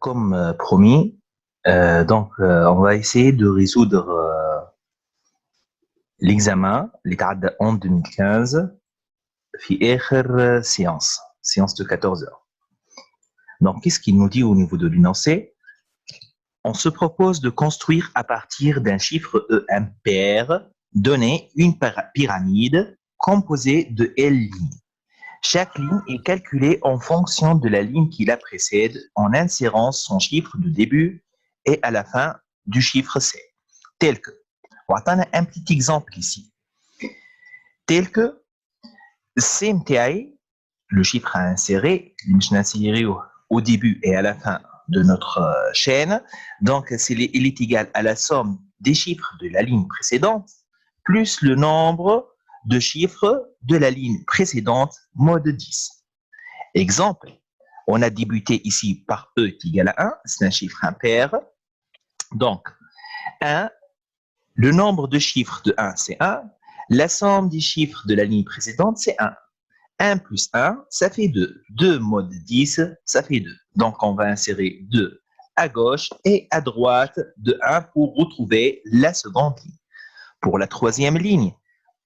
comme promis, on va essayer de résoudre l'examen اللي تعدى en 2015 في آخر séance de 14 heures. Donc, qu'est-ce qu'il nous dit au niveau de l'énoncé? On se propose de construire à partir d'un chiffre E impair donné une pyramide composée de L lignes. Chaque ligne est calculée en fonction de la ligne qui la précède en insérant son chiffre de début et à la fin du chiffre C. Tel que, on va prendre un petit exemple ici. Tel que CMTI, le chiffre à insérer, au début et à la fin de notre chaîne, donc il est égal à la somme des chiffres de la ligne précédente plus le nombre de chiffres de la ligne précédente mode 10. Exemple, on a débuté ici par E est égal à 1, c'est un chiffre impair. Donc, 1, le nombre de chiffres de 1, c'est 1. La somme des chiffres de la ligne précédente, c'est 1. 1 plus 1, ça fait 2. 2 mode 10, ça fait 2. Donc, on va insérer 2 à gauche et à droite de 1 pour retrouver la seconde ligne. Pour la troisième ligne,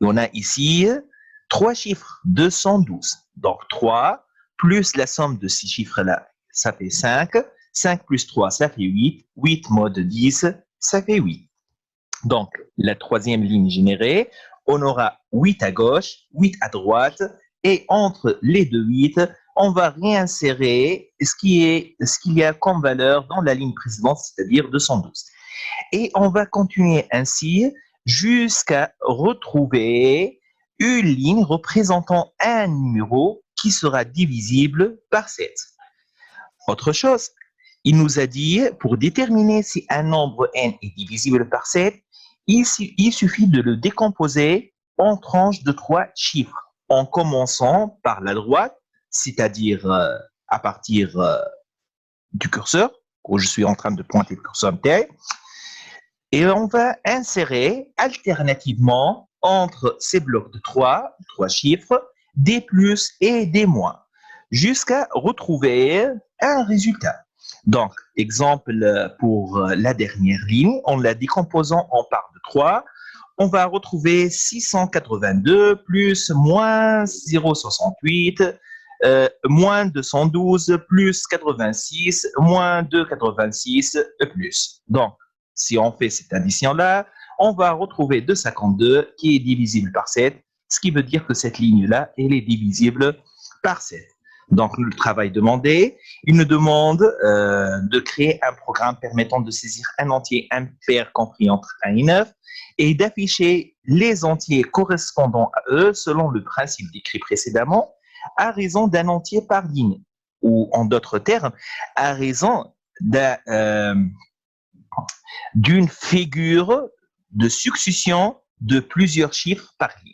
on a ici 3 chiffres, 212. Donc, 3 plus la somme de ces chiffres-là, ça fait 5. 5 plus 3, ça fait 8. 8 mode 10, ça fait 8. Donc, la troisième ligne générée, on aura 8 à gauche, 8 à droite, et entre les deux 8, on va réinsérer ce qu'il y a comme valeur dans la ligne précédente, c'est-à-dire 212. Et on va continuer ainsi jusqu'à retrouver une ligne représentant un numéro qui sera divisible par 7. Autre chose, il nous a dit, pour déterminer si un nombre n est divisible par 7, il suffit de le décomposer en tranches de 3 chiffres, en commençant par la droite, c'est-à-dire à partir du curseur, où je suis en train de pointer le curseur T, et on va insérer alternativement entre ces blocs de 3 chiffres, des plus et des moins, jusqu'à retrouver un résultat. Donc, exemple pour la dernière ligne, en la décomposant en parts de 3, on va retrouver 682 plus moins 0,68, moins 212 plus 86, moins 286 plus. Donc, si on fait cette addition-là, on va retrouver 252 qui est divisible par 7, ce qui veut dire que cette ligne-là, elle est divisible par 7. Donc, le travail demandé, il nous demande de créer un programme permettant de saisir un entier impair compris entre 1 et 9 et d'afficher les entiers correspondant à eux selon le principe décrit précédemment à raison d'un entier par ligne, ou en d'autres termes, à raison d'une figure de succession de plusieurs chiffres par ligne.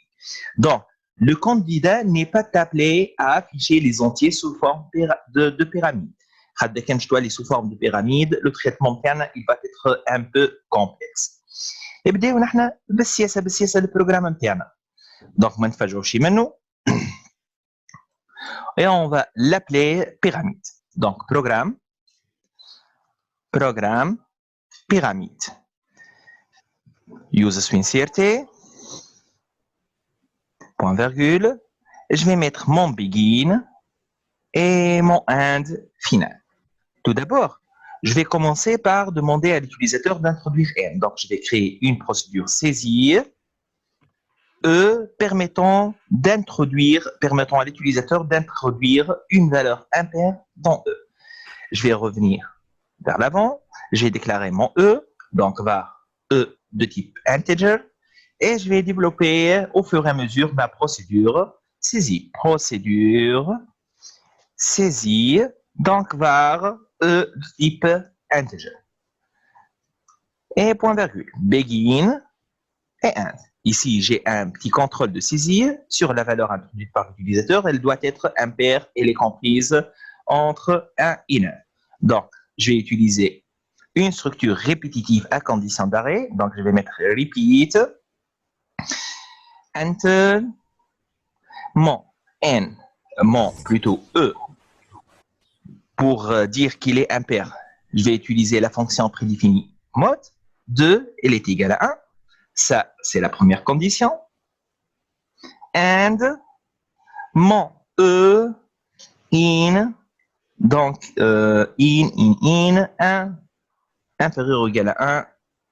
Donc, le candidat n'est pas appelé à afficher les entiers sous forme de pyramide. Quand je dois les sous forme de pyramide, le traitement il va être un peu complexe. Et bien, on a le programme interne. Donc, on va et on va l'appeler pyramide. Donc, programme, pyramide. Use swing point virgule. Je vais mettre mon begin et mon end final. Tout d'abord, je vais commencer par demander à l'utilisateur d'introduire n. Donc, je vais créer une procédure saisir permettant à l'utilisateur d'introduire une valeur impair dans E. Je vais revenir vers l'avant, je vais déclarer mon E, donc var E de type integer, et je vais développer au fur et à mesure ma procédure saisie. Procédure saisie, donc var E de type integer. Et point virgule, begin et end. Ici, j'ai un petit contrôle de saisie sur la valeur introduite par l'utilisateur. Elle doit être impaire, elle est comprise entre 1 et 9. Donc, je vais utiliser une structure répétitive à condition d'arrêt. Donc, je vais mettre repeat, enter, plutôt E, pour dire qu'il est impair. je vais utiliser la fonction prédéfinie mode. 2, elle est égale à 1. Ça, c'est la première condition. And mon E in, donc in, 1, inférieur ou égal à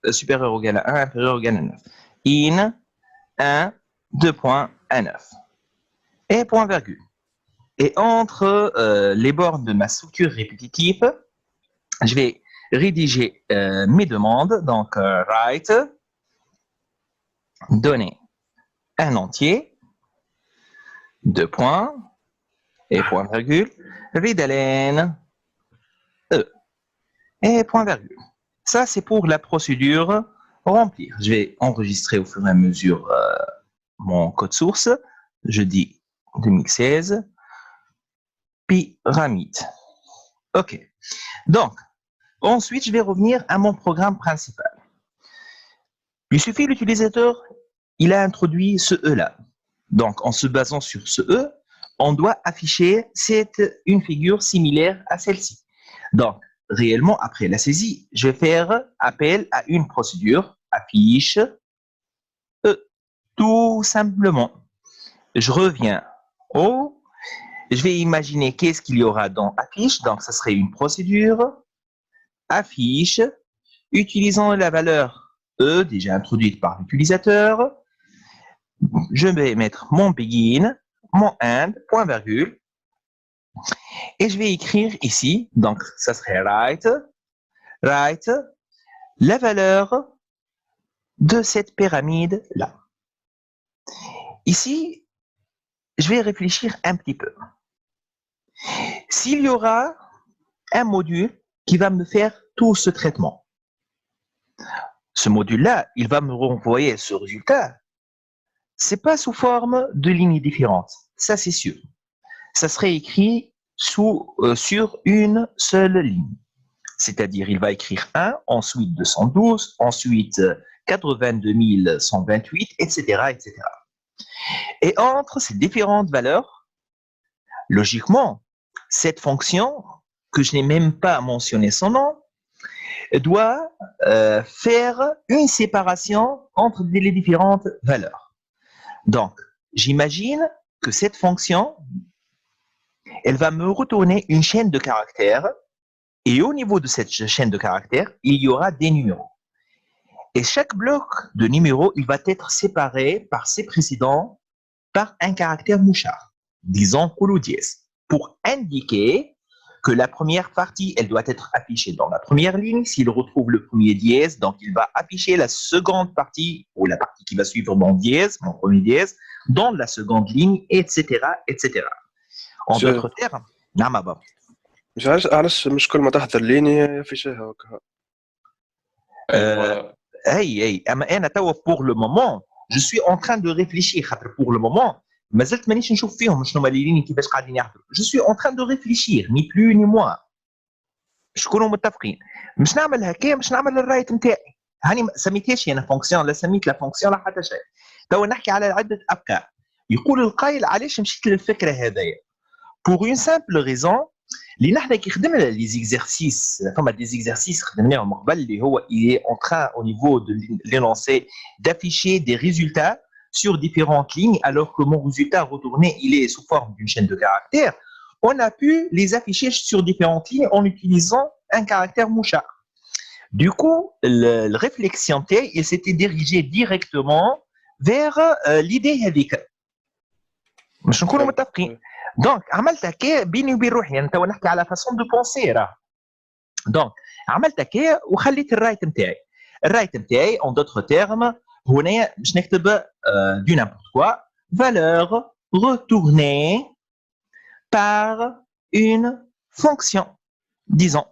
1, supérieur ou égal à 1, inférieur ou égal à 9. In 1, 2 points à 9. Et point virgule. Et entre les bornes de ma structure répétitive, je vais rédiger mes demandes. Donc, write, donner un entier, 2 points, et point virgule, read E, et point virgule. Ça, c'est pour la procédure remplir. Je vais enregistrer au fur et à mesure mon code source. Je dis 2016, pyramide. OK. Donc, ensuite, je vais revenir à mon programme principal. Il suffit, l'utilisateur, il a introduit ce E-là. Donc, en se basant sur ce E, on doit afficher une figure similaire à celle-ci. Donc, réellement, après la saisie, je vais faire appel à une procédure, affiche E, tout simplement. Je reviens au, je vais imaginer qu'est-ce qu'il y aura dans affiche. Donc, ça serait une procédure, affiche, utilisant la valeur E, déjà introduite par l'utilisateur. Je vais mettre mon begin, mon end, point virgule, et je vais écrire ici, donc ça serait write, la valeur de cette pyramide-là. Ici, je vais réfléchir un petit peu. S'il y aura un module qui va me faire tout ce traitement, ce module-là, il va me renvoyer ce résultat. C'est pas sous forme de lignes différentes, ça c'est sûr. Ça serait écrit sur une seule ligne. C'est-à-dire, il va écrire 1, ensuite 212, ensuite 82 128, etc., etc. Et entre ces différentes valeurs, logiquement, cette fonction, que je n'ai même pas mentionné son nom, doit faire une séparation entre les différentes valeurs. Donc, j'imagine que cette fonction, elle va me retourner une chaîne de caractères, et au niveau de cette chaîne de caractères, il y aura des numéros. Et chaque bloc de numéros, il va être séparé par ses précédents par un caractère mouchard, disons coulo dièse, pour indiquer que la première partie, elle doit être affichée dans la première ligne. S'il retrouve le premier dièse, donc il va afficher la seconde partie, ou la partie qui va suivre mon dièse, mon premier dièse, dans la seconde ligne, etc., etc. En d'autres termes, نعم بابا. علاش مش كل ما تحضر ليني يفيشها هكا. hey, انا توا pour le moment, je suis en train de réfléchir pour le moment. مازلت مانيش نشوف فيهم شنو هما لي كيفاش قاعدين يحضروا. Je suis en train de réfléchir, ni plus ni moins. شكونوا متفقين. مش نعمل هكا، مش نعمل الرايت نتاعي. هاني سميتهاش انا فونكسيون، لا سميت لا فونكسيون لا حتى شيء. توا نحكي على عده افكار. يقول القائل علاش مشيت للفكره هذايا؟ pour une simple raison. اللي نحن كي خدمنا لي زيكزارسيس، فما دي زيكزارسيس خدمناهم قبل اللي هو il est en train au niveau de l'énoncé d'afficher des résultats sur différentes lignes alors que mon résultat retourné il est sous forme d'une chaîne de caractères. On a pu les afficher sur différentes lignes en utilisant un caractère mouchard. Du coup, le réflexion il s'était dirigé directement vers l'idée هذيك. مش نكونوا متفقين. دونك عملت هكا بيني وبين روحي، انا تو نحكي على فاسون دو بونسي راه. دونك عملت هكا وخليت الرايت نتاعي. الرايت نتاعي اون دوتر تيرم هنايا باش نكتب دو نيمبورت كوا valeur retournée par une fonction disons.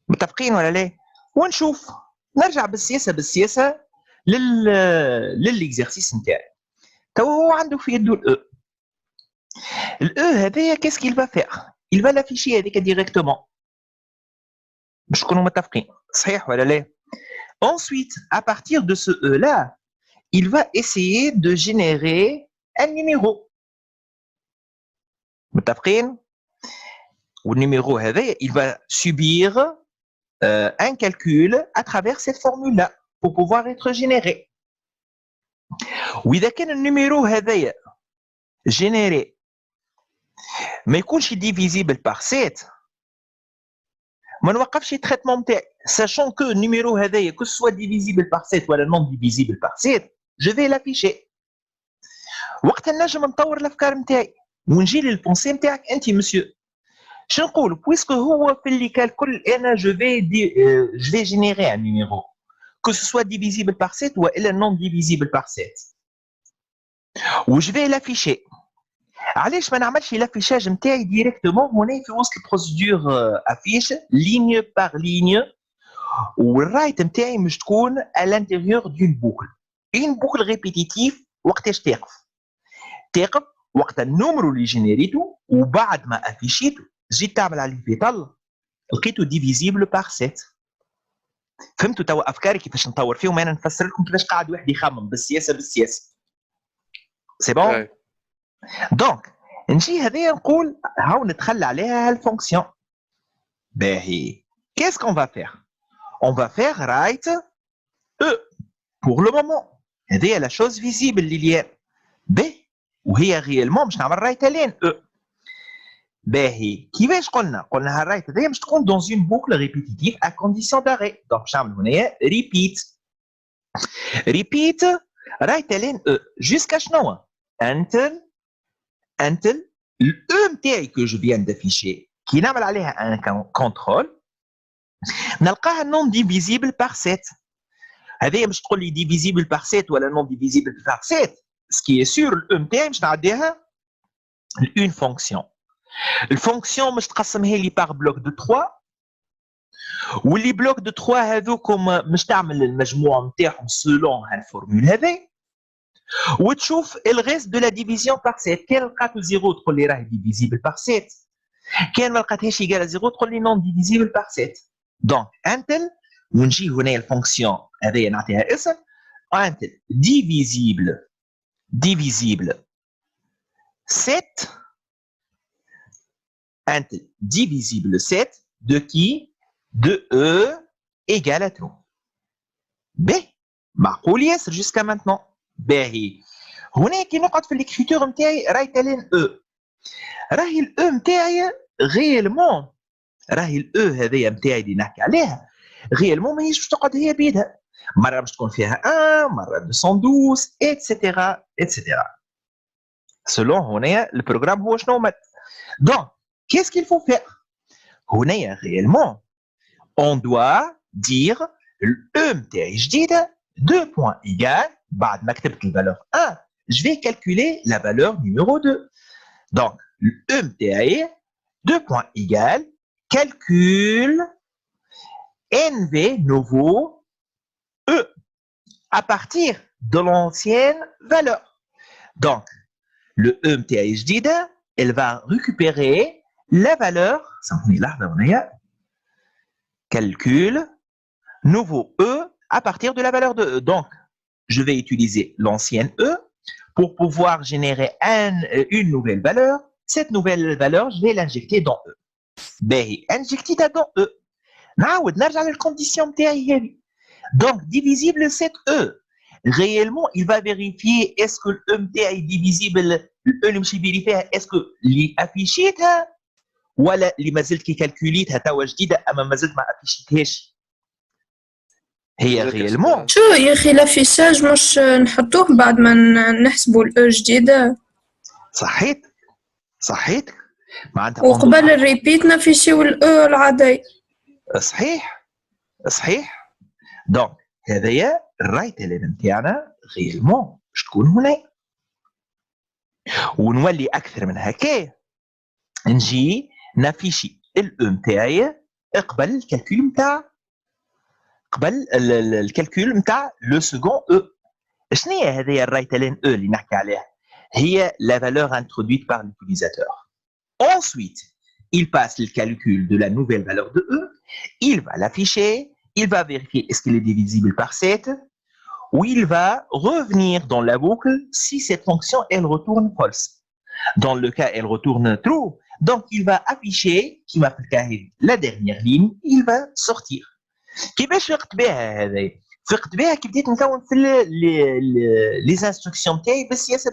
متفقين ولا لا؟ ونشوف نرجع بالسياسه للاكزرسيس نتاعي. تو هو عنده في يده الاو. Le هذايا qu'est-ce qu'il va faire? Il va l'afficher avec directement. باش نكونوا متفقين، صحيح ولا لا؟ Ensuite, à partir de ce E là, il va essayer de générer un numéro. متفقين؟ والnuméro هذايا il va subir un calcul à travers cette formule-là pour pouvoir être généré. وإذا كان النيميرو هذايا généré ما يكونش divisible par 7 ما نوقفش التريتمون نتاعي sachant que النيميرو هذايا que ce soit divisible par 7 ولا non divisible par 7 je vais l'afficher. وقت نجم نطور الافكار نتاعي ونجي للبونسي نتاعك انت مسيو. شنو نقول بويسكو هو في اللي كالكول انا جو في جينيري ان نيميرو que ce soit divisible par 7 ou non divisible par 7 و je vais l'afficher. علاش ما نعملش l'affichage نتاعي ديريكتومون هنا في وسط البروسيدور افيش ligne par ligne والرايت نتاعي مش تكون à l'intérieur d'une boucle. une boucle répétitive وقتاش تقف وقت النمرو اللي جينيريتو وبعد ما افيشيتو جيت تعمل عليه فيطل لقيتو ديفيزيبل بار 7. فهمتوا توا افكاري كيفاش نطور فيهم انا نفسر لكم كيفاش قاعد واحد يخمم بالسياسه سي بون. دونك نجي هذايا نقول هاو نتخلى عليها هالفونكسيون باهي. كيس كون فا فير اون فا فير رايت او بور لو مومون هذايا لا شوز فيزيبل لليان باهي وهي ريالمون باش نعمل رايت لين او باهي. كيفاش قلنا هالرايت هذايا باش تكون دون اون بوكل ريبيتيتيف ا كونديسيون داري. دونك باش نعمل هنايا ريبيت رايت لين او جوسكا شنو انتل الاو نتاعي كو جو فيان دافيشي كي نعمل عليها ان كونترول نلقاها نون ديفيزيبل بار 7. هذايا باش تقول لي ديفيزيبل بار 7 ولا نون ديفيزيبل بار 7 سكي est sûr الاو نتاعي باش نعديها لون فونكسيون. الفونكسيون باش تقسمها لي بار بلوك دو 3 واللي بلوك دو 3 هذوكم باش تعمل المجموع نتاعهم سولون هالفورمول هذي وتشوف الريست دو لا ديفيزيون بار 7. كان لقاتو زيرو تقول لي راه ديفيزيبل بار 7 كان ما لقاتهاش ايكال زيرو تقول لي نون ديفيزيبل بار 7. دونك انتل ونجي هنا الفونكسيون هذه نعطيها اسم انتل ديفيزيبل 7 انتل ديفيزيبل 7 de qui de E égale à true. باهي معقول ياسر جوسكا مانتنون. باهي هنا كي نقعد في الكريتور نتاعي رايت لين او راهي الاو نتاعي غيالمون راهي الاو هذيا نتاعي اللي نحكي عليها غيالمون ماهيش باش تقعد هي بيدها مره باش تكون فيها 1 مره 212 اتسيتيرا سولون هنا البروغرام هو شنو مات. دونك qu'est-ce qu'il faut faire هنايا réellement on doit dire le نتاعي جديده 2 points égale بعد ما كتبت الفالور 1 je vais calculer la valeur numéro 2. donc le نتاعي 2 points égale calcul nv nouveau e à partir de l'ancienne valeur. donc le e نتاعي جديده elle va récupérer la valeur سامحوني لحظه هنايا calcul nouveau e à partir de la valeur de e. donc je vais utiliser l'ancienne e pour pouvoir générer une nouvelle valeur. cette nouvelle valeur je vais l'injecter dans e. باهي injectée dans e نعاود نرجع للكونديسيون نتاعي هذه. donc divisible 7e réellement il va vérifier est-ce que le نتاعي divisible le اللي مش فيريفيها est-ce que اللي افيشيتها ولا اللي مازلت كي كالكوليتها توا جديده اما مازلت ما افيشيتهاش هي ريالمون. شو يا اخي لافيشاج مش نحطوه بعد ما نحسبوا الاو جديده. صحيت معناتها وقبل الريبيت نفيشيو الاو العادي. صحيح دونك هذايا الرايت اليمنت تاعنا ريالمون باش تكون هنا ونولي اكثر من هكا نجي نافيشي الاو نتاعي قبل الكالكول نتاع قبل الكالكول نتاع لو سكون او. شنو هي هذه الرايت لين او اللي نحكي عليها؟ هي la valeur introduite par l'utilisateur. ensuite il passe le calcul de la nouvelle valeur de e, il va l'afficher, il va vérifier est-ce qu'il est divisible par 7 ou il va revenir dans la boucle si cette fonction elle retourne false. dans le cas elle retourne true, donc il va afficher qui m'a fait la dernière ligne, il va sortir كيفاش فقت بها هذايا؟ فقت بها كي بديت نكون في لي انستركسيون تاعي بالسياسه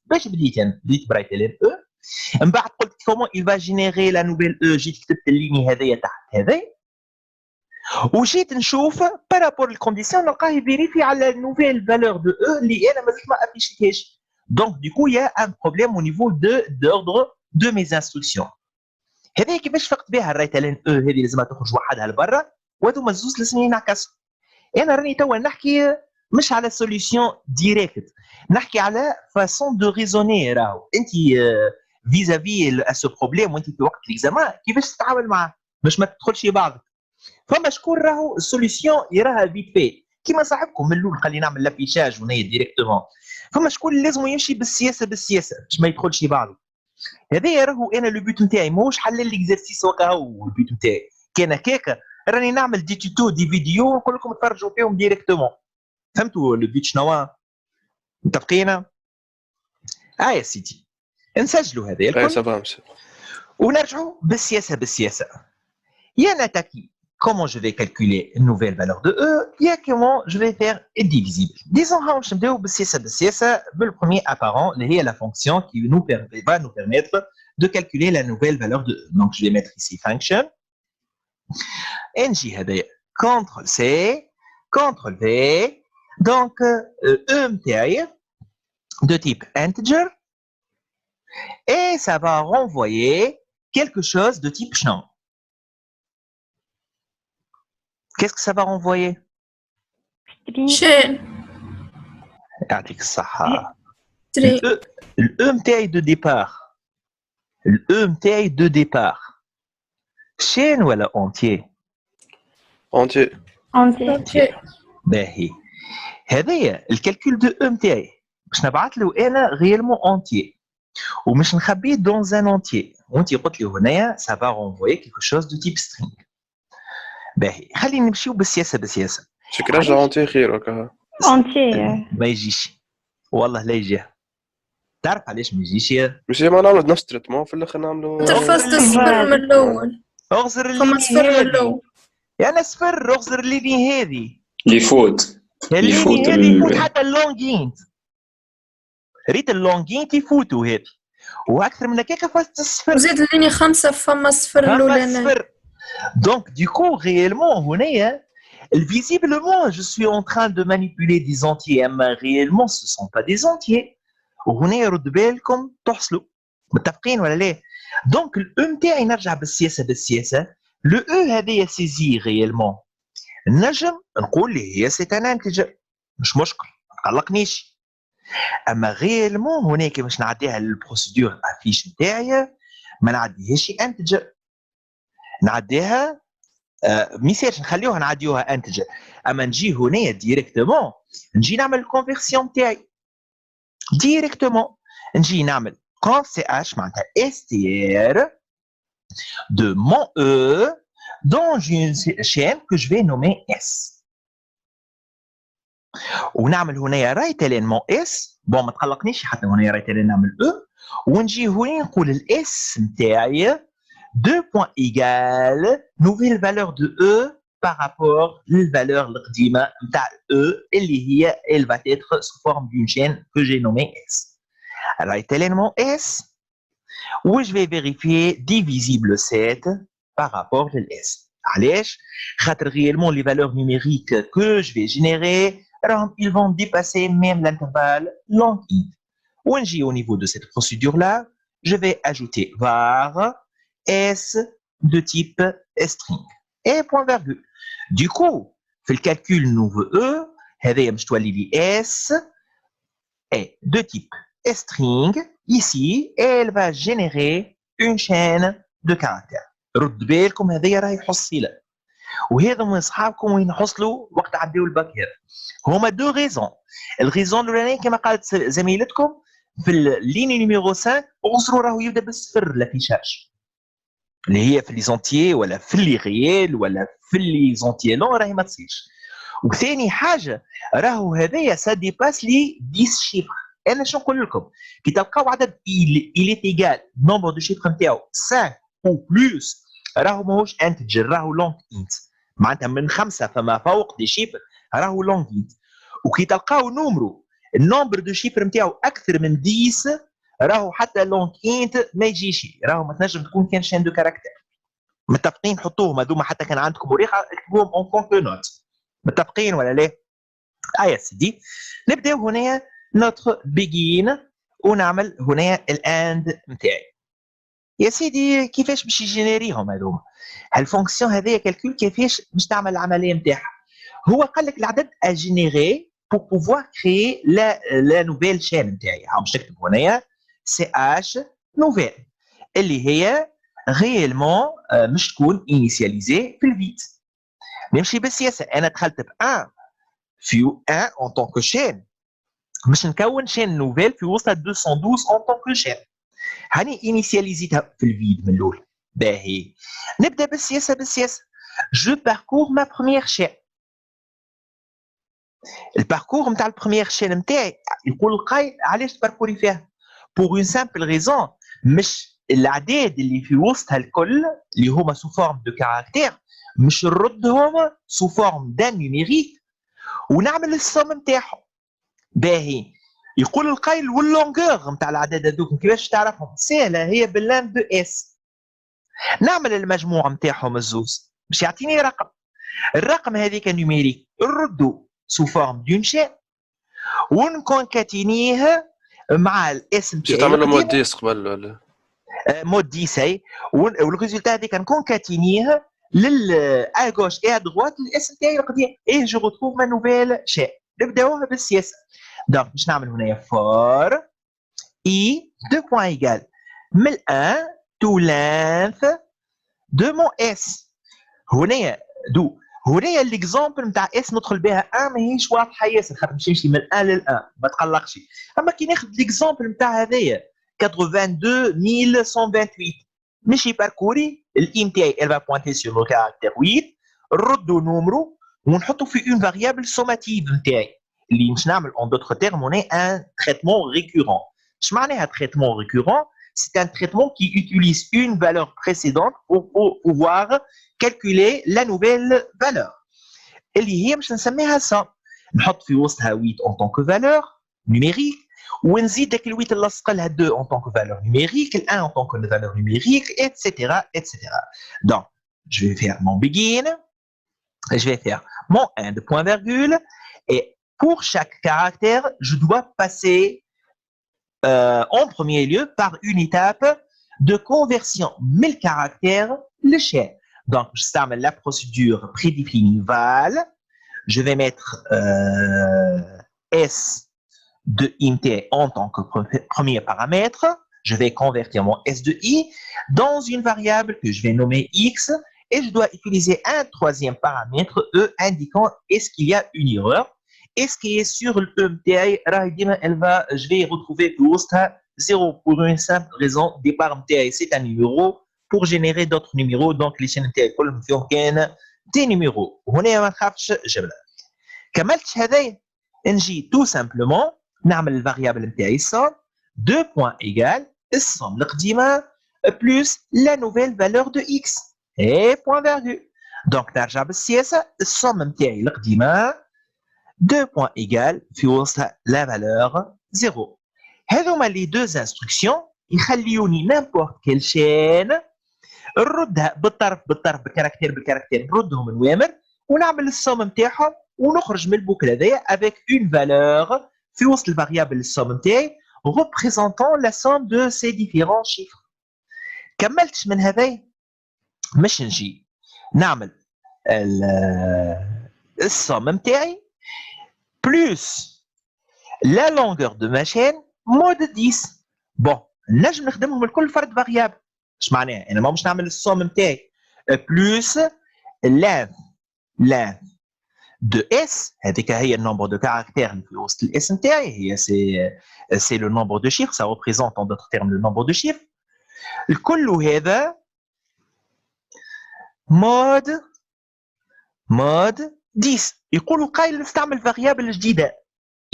باش بديت انا بديت برايت ال او من بعد قلت كومون il va générer la nouvelle او جيت كتبت الليني هذايا تحت هذايا وجيت نشوف بارابور الكونديسيون نلقاه يفيريفي على النوفيل فالور دو او اللي انا مازلت ما افيشيتهاش دونك ديكو يا ان بروبليم او نيفو دوردر دو ميز انستركسيون هذه كيفاش فقت بها الرايت ال او هذه لازمها تخرج وحدها لبرا وهذوما الزوز لازم ينعكسوا انا راني توا نحكي مش على سوليسيون ديريكت نحكي على فاسون دو ريزوني راهو انت فيزافي سو بروبليم وانت في وقت الاكزامان كيفاش تتعامل معاه باش ما تدخلش بعضك فما شكون راهو السوليسيون يراها فيت في كيما صاحبكم من الاول قال لي نعمل لافيشاج ونايا ديريكتومون فما شكون لازم يمشي بالسياسه باش ما يدخلش بعضه هذا راهو انا لو بوت نتاعي ماهوش حل ليكزرسيس وكاهو البوت نتاعي كان هكاك راني نعمل دي توتو دي فيديو ونقول لكم تفرجوا فيهم ديريكتومون فهمتوا لو بوت شنو متفقين يا سيدي نسجلوا هذا اي الكل سافا ونرجعوا بالسياسه يا نتاكي comment je vais calculer une nouvelle valeur de E et comment je vais faire divisible. Disons, je vais le premier apparent, la fonction qui va nous permettre de calculer la nouvelle valeur de E. Donc, je vais mettre ici function. NJ, CTRL-C, CTRL-V. Donc, E de type integer. Et ça va renvoyer quelque chose de type chnom. Qu'est-ce que ça va renvoyer? شين يعطيك الصحة. تري Le E متاعي de départ. Le E متاعي de départ. chaîne ولا entier؟ اونتي اوكي باهي. هذايا الكالكول دو E متاعي باش نبعث له انا غيالمون entier. ومش نخبيه dans un entier. وانت قلت لي هنايا ça va renvoyer quelque chose de type string. باهي خلينا نمشيو بالسياسه شكرا رجع اونتي خير وكا اونتي ما يجيش والله لا يجي تعرف علاش ما يجيش مش ما نعملوا نفس التريتمون في الاخر نعملوا ترفز الصفر من الاول اغزر فما اللي صفر من هذه الاول انا صفر اغزر اللي هذه يفوت اللي يفوت هذه يفوت حتى اللونجينت ريت اللونجينت يفوتوا هذه واكثر من هكاك فاست الصفر وزيد الليني 5 فما صفر فما الاولاني الصفر donc du coup réellement هنايا visiblement je suis en train de manipuler des entiers اما réellement ce sont pas des entiers وهنا يرد بالكم تحصلوا متفقين ولا لا دونك الاو نتاعي نرجع بالسياسه لو او هذايا سيزي ريالمون نجم نقول لي هي سي ان انتجر مش مشكل ما تقلقنيش اما ريالمون هناك باش نعديها للبروسيدور افيش نتاعي ما نعديهاش انتجر نعديها ميساج نخليوها نعديوها انتجر اما نجي هنا ديريكتومون نجي نعمل الكونفيرسيون تاعي ديريكتومون نجي نعمل conf ch معناتها str de mon e dans une chaîne que je vais nommer s ونعمل هنا رايت الين اس بون ما تقلقنيش حتى هنا رايت الين نعمل او ونجي هنا نقول الاس نتاعي 2 points égale nouvelle valeur de E par rapport للvaleur القديمة نتاع E اللي هي elle va être sous forme d'une chaîne que j'ai nommée S. Right élément S où je vais vérifier divisible 7 par rapport à S. علاش؟ خاطر réellement les valeurs numériques que je vais générer ils vont dépasser même l'intervalle long int. ونجي au niveau de cette procédure là je vais ajouter var S de type string et point virgule. Du coup, في الكالكول nouveau E, هذايا باش تولي لي S est de type string ici et elle va générer une chaîne de caractères. رد بالكم هذايا راهي حصيلة وهذا من اصحابكم وين حصلوا وقت عداو الباك هذا. هما دو ريزون. الريزون الاولانيه كما قالت زميلتكم في الليني نيميرو 5 اغزروا راهو يبدا بالصفر لافيشاج. اللي هي في لي زونتيي ولا في لي ريال ولا في لي زونتيي لون راهي ما تصيرش. وثاني حاجه راهو هذايا سا ديباس لي 10 شيفر. انا شنو نقول لكم كي تلقاو عدد il est égal nombre de chiffres نتاعو 5 ou plus راهو ماهوش انتجر راهو لونج انت معناتها من 5 فما فوق دي شيفر راهو لونغيت. وكي تلقاو نومرو النومبر دو شيفر نتاعو اكثر من 10 راهو حتى لونغيت ما يجيش، راهو ما تنجم تكون كان شين دو كاركتير. متفقين؟ حطوهم هذوما حتى كان عندكم ورقه اكتبوهم اون كونت نوت. متفقين ولا لا؟ يا سيدي نبداو هنا نوتر بيجين ونعمل هنا الاند نتاعي. يا سيدي كيفاش باش يجينيريهم هذوما؟ هالفونكسيون هذيا كالكول كيفاش باش تعمل العمليه نتاعها؟ هو قال لك العدد اجينيري pour pouvoir créer la nouvelle chaîne نتاعي. باش نكتب هنايا سي اش نوفيل اللي هي ريالمون مش تكون انيسياليزي في الفيت. نمشي بالسياسه، انا دخلت ب 1 في 1 اون طونك شين باش نكون شين نوفيل في وسط 212 اون طونك شين. هاني انيسياليزيتها في الفيد من الاول. باهي نبدا بالسياسه. جو باركور ما بروميير شين. الباركور نتاع البروميير شين نتاعي يقول القايل علاش تباركوري فيها؟ بور اون سامبل ريزون، مش الاعداد اللي في وسطها الكل اللي هما سو فورم دو كاركتير مش نردهم سو فورم دان نيميريك ونعمل السوم نتاعهم. باهي يقول القايل واللونغور نتاع الاعداد هذوك كيفاش تعرفهم؟ سهله، هي باللام دو اس. نعمل المجموع نتاعهم الزوز باش يعطيني رقم. الرقم هذيك نيميريك نردو سو فورم دون شين ونكونكاتينيه مع الاسم تاعي. تعمل له مود 10 قبل ولا مود 10 والريزولتا هذيك نكونكاتينيه لل ا غوش اي ا دروات الاسم تاعي القديم اي جو ريتروف ما نوفيل شين. نبداوها بالسياسه. دونك باش نعمل هنايا فور اي دو بوين ايغال من 1 تو لانث دو مون اس. هنايا الاكزامبل نتاع اس ندخل بها 1 ماهيش واضحه ياسر خاطر باش نمشي من 1 لل 1 ما تقلقش. اما كي ناخذ الاكزامبل نتاع هذايا 82128 ماشي باركوري الاي نتاعي elle va pointer sur le caractère 8 نردوا نومرو ونحطوا في اون فاريابل سوماتيف نتاعي اللي مش نعمل en d'autres termes on est un traitement récurrent. اش معناها traitement récurrent؟ c'est un traitement qui utilise une valeur précédente pour pouvoir calculer la nouvelle valeur اللي هي مش نسميها somme. نحط في وسطها 8 en tant que valeur numérique ونزيد داك ال8 نلصق لها 2 en tant que valeur numérique, ال1 en tant que valeur numérique, etc. Donc, je vais faire mon begin, je vais faire mon end point virgule, et pour chaque caractère, je dois passer en premier lieu par une étape de conversion 1000 caractères le chaîne. Donc, je starte la procédure prédéfinie val, je vais mettre S de int en tant que premier paramètre, je vais convertir mon S de I dans une variable que je vais nommer X et je dois utiliser un troisième paramètre E indiquant est-ce qu'il y a une erreur. Est-ce qui est sur le MTI, je vais retrouver plus 0 pour une simple raison. Départ MTI, c'est un numéro. Pour générer d'autres numéros, donc les chaînes MTI كلهم des numéros. هنا ما نخافش جبلة. كملت هذا نجي tout simplement نعمل الفاريابل نتاعي السوم 2 points égale السوم القديمه plus la nouvelle valeur de x et point virgule. Donc نرجع بالسياسه السوم نتاعي القديمه 2 points égale في وسط la valeur 0. هذوما لي دوز انستركسيون يخليوني n'importe quelle chaîne نردها بالطرف بالكاركتير نردهم نوامر ونعمل السوم نتاعهم ونخرج من البوكل هذايا avec une valeur في وسط الفاريابل السوم نتاعي représentant la somme de ces différents chiffres. كملتش من هذا مش نجي نعمل السوم نتاعي plus la longueur de ma chaîne mode 10. بون نجم نخدمهم الكل فرد فاريابل. اش معناها؟ انا ما مش نعمل السوم نتاعي plus length de S, هذيك هي le nombre de caractères اللي في وسط الاس نتاعي هي c'est le nombre de chiffres, ça représente en d'autres termes le nombre de chiffres. الكل هذا mode 10. يقولوا قايل نستعمل فاريابل جديده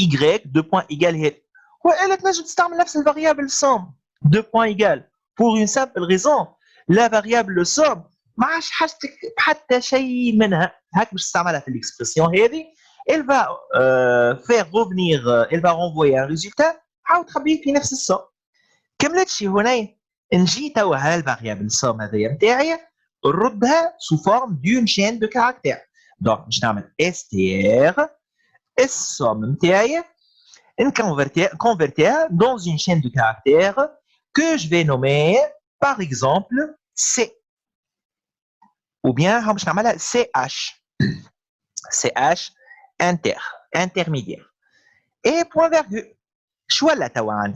y 2 points égale هذه. وقالت نجم تستعمل نفس الفاريابل somme 2 points égale pour une simple raison. La variable somme ما عادش حاجتك بحتى شيء منها هاك باش تستعملها في الاكسبرسيون هذه. elle va faire revenir elle va renvoyer un résultat عاود تخبيه في نفس السوم. كملتش هنا نجي توا هالفاريابل سوم هذايا نتاعي نردها sous forme d'une chaîne de caractères. donc باش نعمل str السوم نتاعي convertir dans une chaîne de caractères que je vais nommer par exemple C ou bien باش نعملها CH intermédiaire et point virgule. شو ولا توا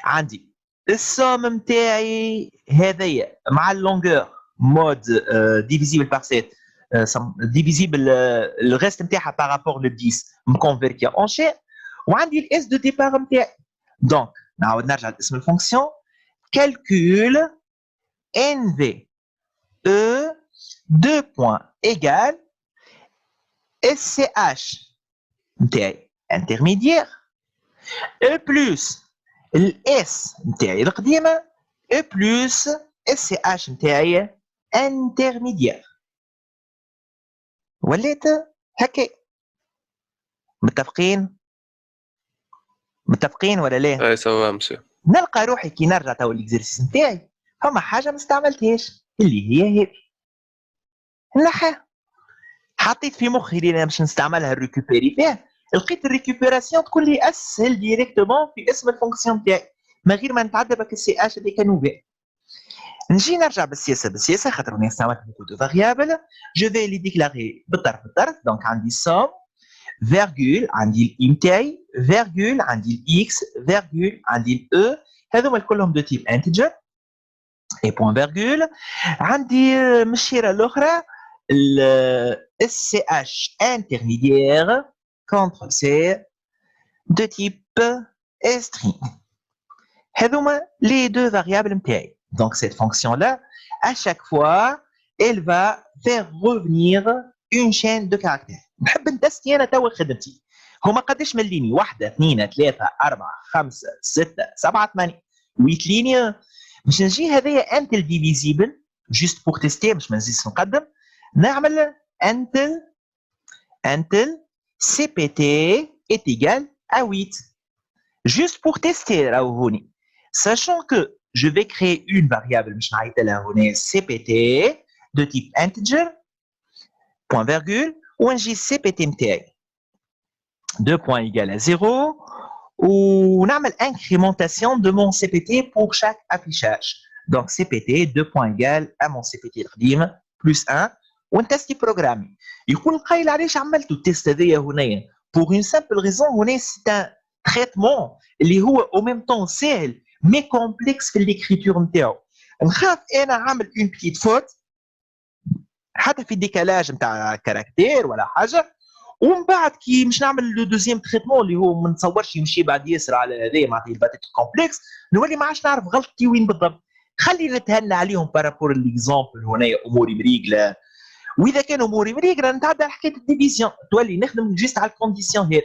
عندي السوم نتاعي هذايا مع اللونغور مود ديفيزيبل بار 7 ديفيزيبل le reste نتاعها par rapport le 10 مكونفيرتيا en chaîne وعندي الاس دو ديبار نتاعي. دونك نعاود نرجع لاسم الفونكسيون calcul nv e 2 points égale SCH نتاعي intermédiaire E plus الاس نتاعي القديمه E plus SCH نتاعي intermédiaire. وليت هكا متفقين ولا لا؟ اي سوا مسيو. نلقى روحي كي نرجع تو الاكزرسيس نتاعي فما حاجه ما استعملتهاش اللي هي هذه نحاها. حطيت في مخي اللي انا باش نستعملها الريكوبيري فيه، لقيت الريكوبيراسيون تكون لي اسهل ديريكتومون في اسم الفونكسيون تاعي من غير ما نتعدى بك السي اش هذيك نوفي. نجي نرجع بالسياسه خاطر راني استعملت بوكو دو فاريابل جو في لي ديكلاري بالطرف دونك عندي سوم فيرغول عندي الام تاعي فيرغول عندي الاكس فيرغول عندي الاو هذوما كلهم دو تيب انتجر اي بوين فيرغول. عندي من الشيره الاخرى السي اش انترميديير كونتر سي دو تيب string. هذوما لي دو فاريابل نتاعي. Donc cette fonction-là, à chaque fois, elle va faire revenir une chaîne de caractères. نحب ندستي انا توا خدمتي. هما قداش من ليني؟ 1 2 3 4 5 6 7 8 ليني. باش نجي هذايا انتل ديفيزيبل جوست بور تيستي باش ما نزيدش نقدم نعمل انتل سي بي تي est égal à 8 juste pour tester راهو هوني. Sachant que je vais créer une variable مش نعيط لها هنا cpt de type integer point virgule ونجي cpt نتاعي 2 points égale à 0 ونعمل incrémentation de mon cpt pour chaque affichage. Donc cpt 2 points égale à mon cpt القديم plus 1 ونتستي بروغرامي. يكون قايل علاش عملتو التيست هذايا هنايا pour une simple raison هنا c'est un traitement اللي هو au même temps سهل مي كومبلكس في ليكريتور نتاعو. نخاف انا عامل اون بتيت فوت حتى في الديكالاج نتاع كاركتير ولا حاجه ومن بعد كي مش نعمل لو دوزيام تريتمون اللي هو ما نتصورش يمشي بعد ياسر على هذايا معناتها الباتيت كومبلكس نولي ما عادش نعرف غلطتي وين بالضبط. خلي نتهنى عليهم بارابور ليكزامبل هنايا اموري مريقله واذا كان اموري مريقله نتعدى على حكايه الديفيزيون تولي نخدم جيست على الكونديسيون هذه.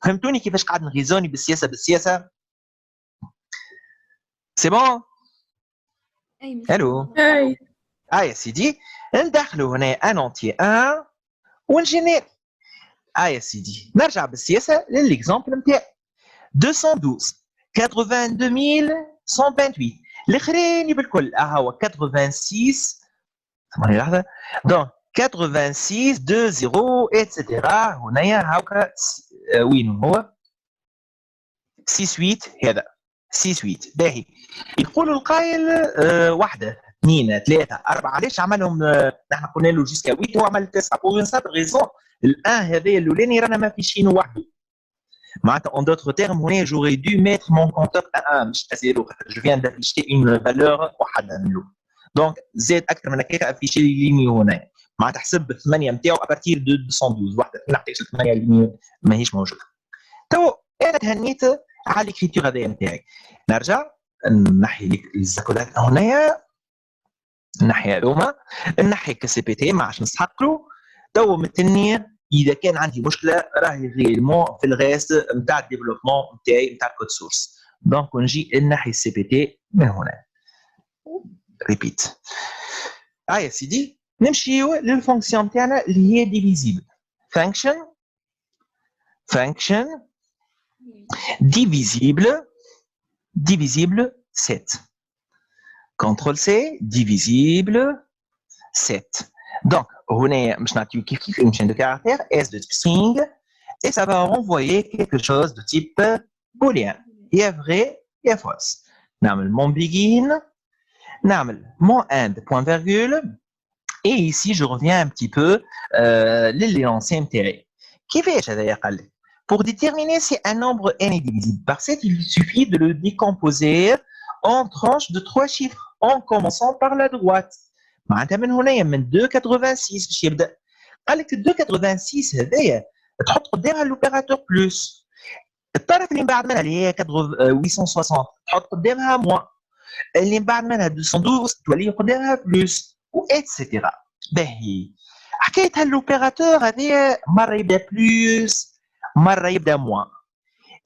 فهمتوني كيفاش قاعد نغيزوني بالسياسه؟ سي بون؟ الو يا سيدي ندخلوا هنا ان اونتي 1 ونجينير يا سيدي نرجع بالسياسه لليكزامبل نتاعي 212 82128 الاخرين بالكل هو 86 ثمانية لحظه دونك 86 20 اتسيتيرا هنايا هاكا وين هو 68 هذا 68 باهي. يقولوا القايل 1 2 3 4 علاش عملهم نحن قلنا له جيسكا 8 هو عمل 9 بور سامبل ريزون الان هذايا الاولاني رانا ما فيشينو وحده معناتها اون دوتر تيرم هنا جوري دو ميتر مون كونتور 1 مش 0 خاطر جو فيان دافيشي اون فالور وحده من الاول دونك زاد اكثر من هكاك افيشي ليني هنا معناتها حسب الثمانيه نتاعو ابارتير دو 212 وحده ما نعطيش الثمانيه ليني ماهيش موجوده. تو انا تهنيت على الكريتور هذايا نتاعي. نرجع نحي لك الزاكولات هنايا الناحيه هذوما الناحيه كسي بي تي ما عادش نسحق له. تو متني اذا كان عندي مشكله راهي ريلمون في الغاز نتاع الديفلوبمون نتاعي نتاع الكود سورس. دونك نجي الناحيه سي بي تي من هنا ريبيت يا سيدي نمشيو للفونكسيون تاعنا اللي هي ديفيزيبل. function divisible 7. CTRL C divisible 7. Donc, هنا مش نعطيو كيف une chaîne de caractères S de type string et ça va renvoyer quelque chose de type booléen. Il y a vrai, il y a fausse. نعمل mon begin, نعمل mon end point virgule et ici je reviens un petit peu للأنسيم تاعي. كيفاش هذايا قال لك؟ Pour déterminer si un nombre n est divisible par 7, il suffit de le décomposer en tranches de 3 chiffres en commençant par la droite. معناتها من هنايا من 2.86 باش يبدا. قال لك 2.86 هذايا تحط قدامها لوبيراتور بلس. الطرف اللي من بعد منها اللي هي 860 تحط قدامها موان. اللي من بعد منها 212 تولي قدامها بلس و اتسيتيرا. باهي حكايه هالوبيراتور هذايا مره يبدا بلس مره يبدا موان.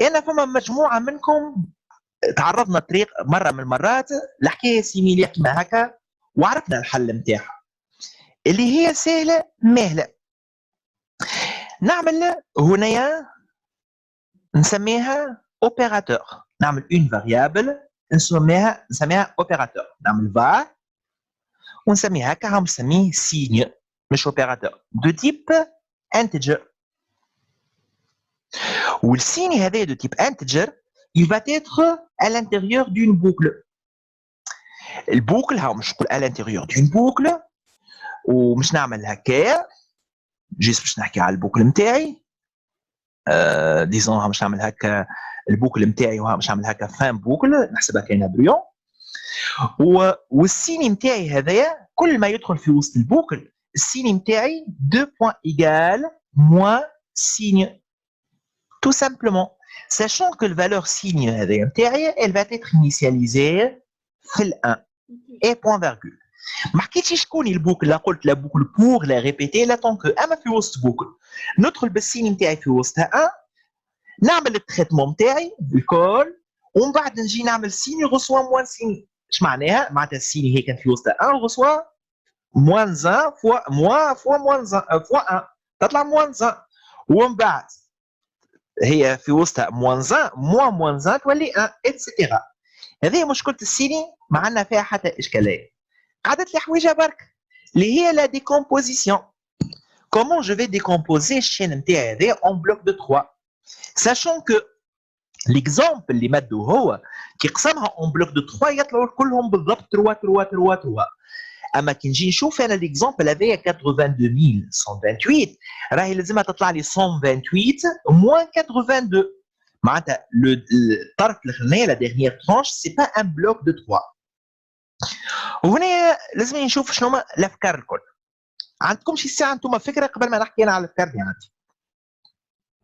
انا فما مجموعه منكم تعرضنا طريق مره من المرات الحكايه سيميلير كيما هكا وعرفنا الحل نتاعها اللي هي سهله ماهله. نعمل هنايا نسميها اوبيراتور. نعمل اون فاريابل نسميها اوبيراتور. نعمل var ونسميها هكا هم نسميه سيgne مش اوبيراتور دو تيب انتجر. والسيgne هذا دو تيب انتجر il va être à l'intérieur d'une boucle. البوكل ها مش نقول à l'intérieur d'une boucle ومش نعمل هكا جيست باش نحكي على البوكل نتاعي. ديزون ها مش نعمل هكا البوكل نتاعي وها مش نعمل هكا فان بوكل نحسبها كاينه بريون. والسيني نتاعي هذايا كل ما يدخل في وسط البوكل السيني نتاعي 2 points égale moins signe tout simplement sachant que la valeur signe هذايا نتاعي elle va être initialisée في ال 1 et point virgule. ما حكيتش شكون البوكل لا قلت لا بوكل بور لا ريبيتي لا طونك اما في وسط بوكل ندخل بالسيني نتاعي في وسطها 1 نعمل التريتمون نتاعي بالكول ومن بعد نجي نعمل سيني ريسوا موان سيني. اش معناها؟ معناتها السيني هي كانت في وسطها 1 ريسوا موان 1 فوا موان فوا موان 1 فوا 1 تطلع موان 1 ومن بعد هي في وسطها موان 1 موان 1 تولي 1 اتسيتيرا. هذه مشكله السيني ما عندنا فيها حتى اشكاليه. قعدت لي حويجه برك اللي هي لا ديكومبوزيسيون. كومون جو في ديكومبوزي الشين نتاعي هذا اون بلوك دو 3 ساشون كو ليكزامبل اللي مدو هو كي قسمها اون بلوك دو 3 يطلعوا كلهم بالضبط 3 3 3 3. اما كي نجي نشوف انا ليكزامبل هذايا 82128 راهي لازمها تطلع لي 128 موان 82 معناتها الطرف الاخرانيه لا ديرنيير ترانش سي با ان بلوك دو 3. وهنا لازم نشوف شنو هما الافكار الكل. عندكم شي ساعه انتم فكره قبل ما نحكي انا على الافكار اللي عندي؟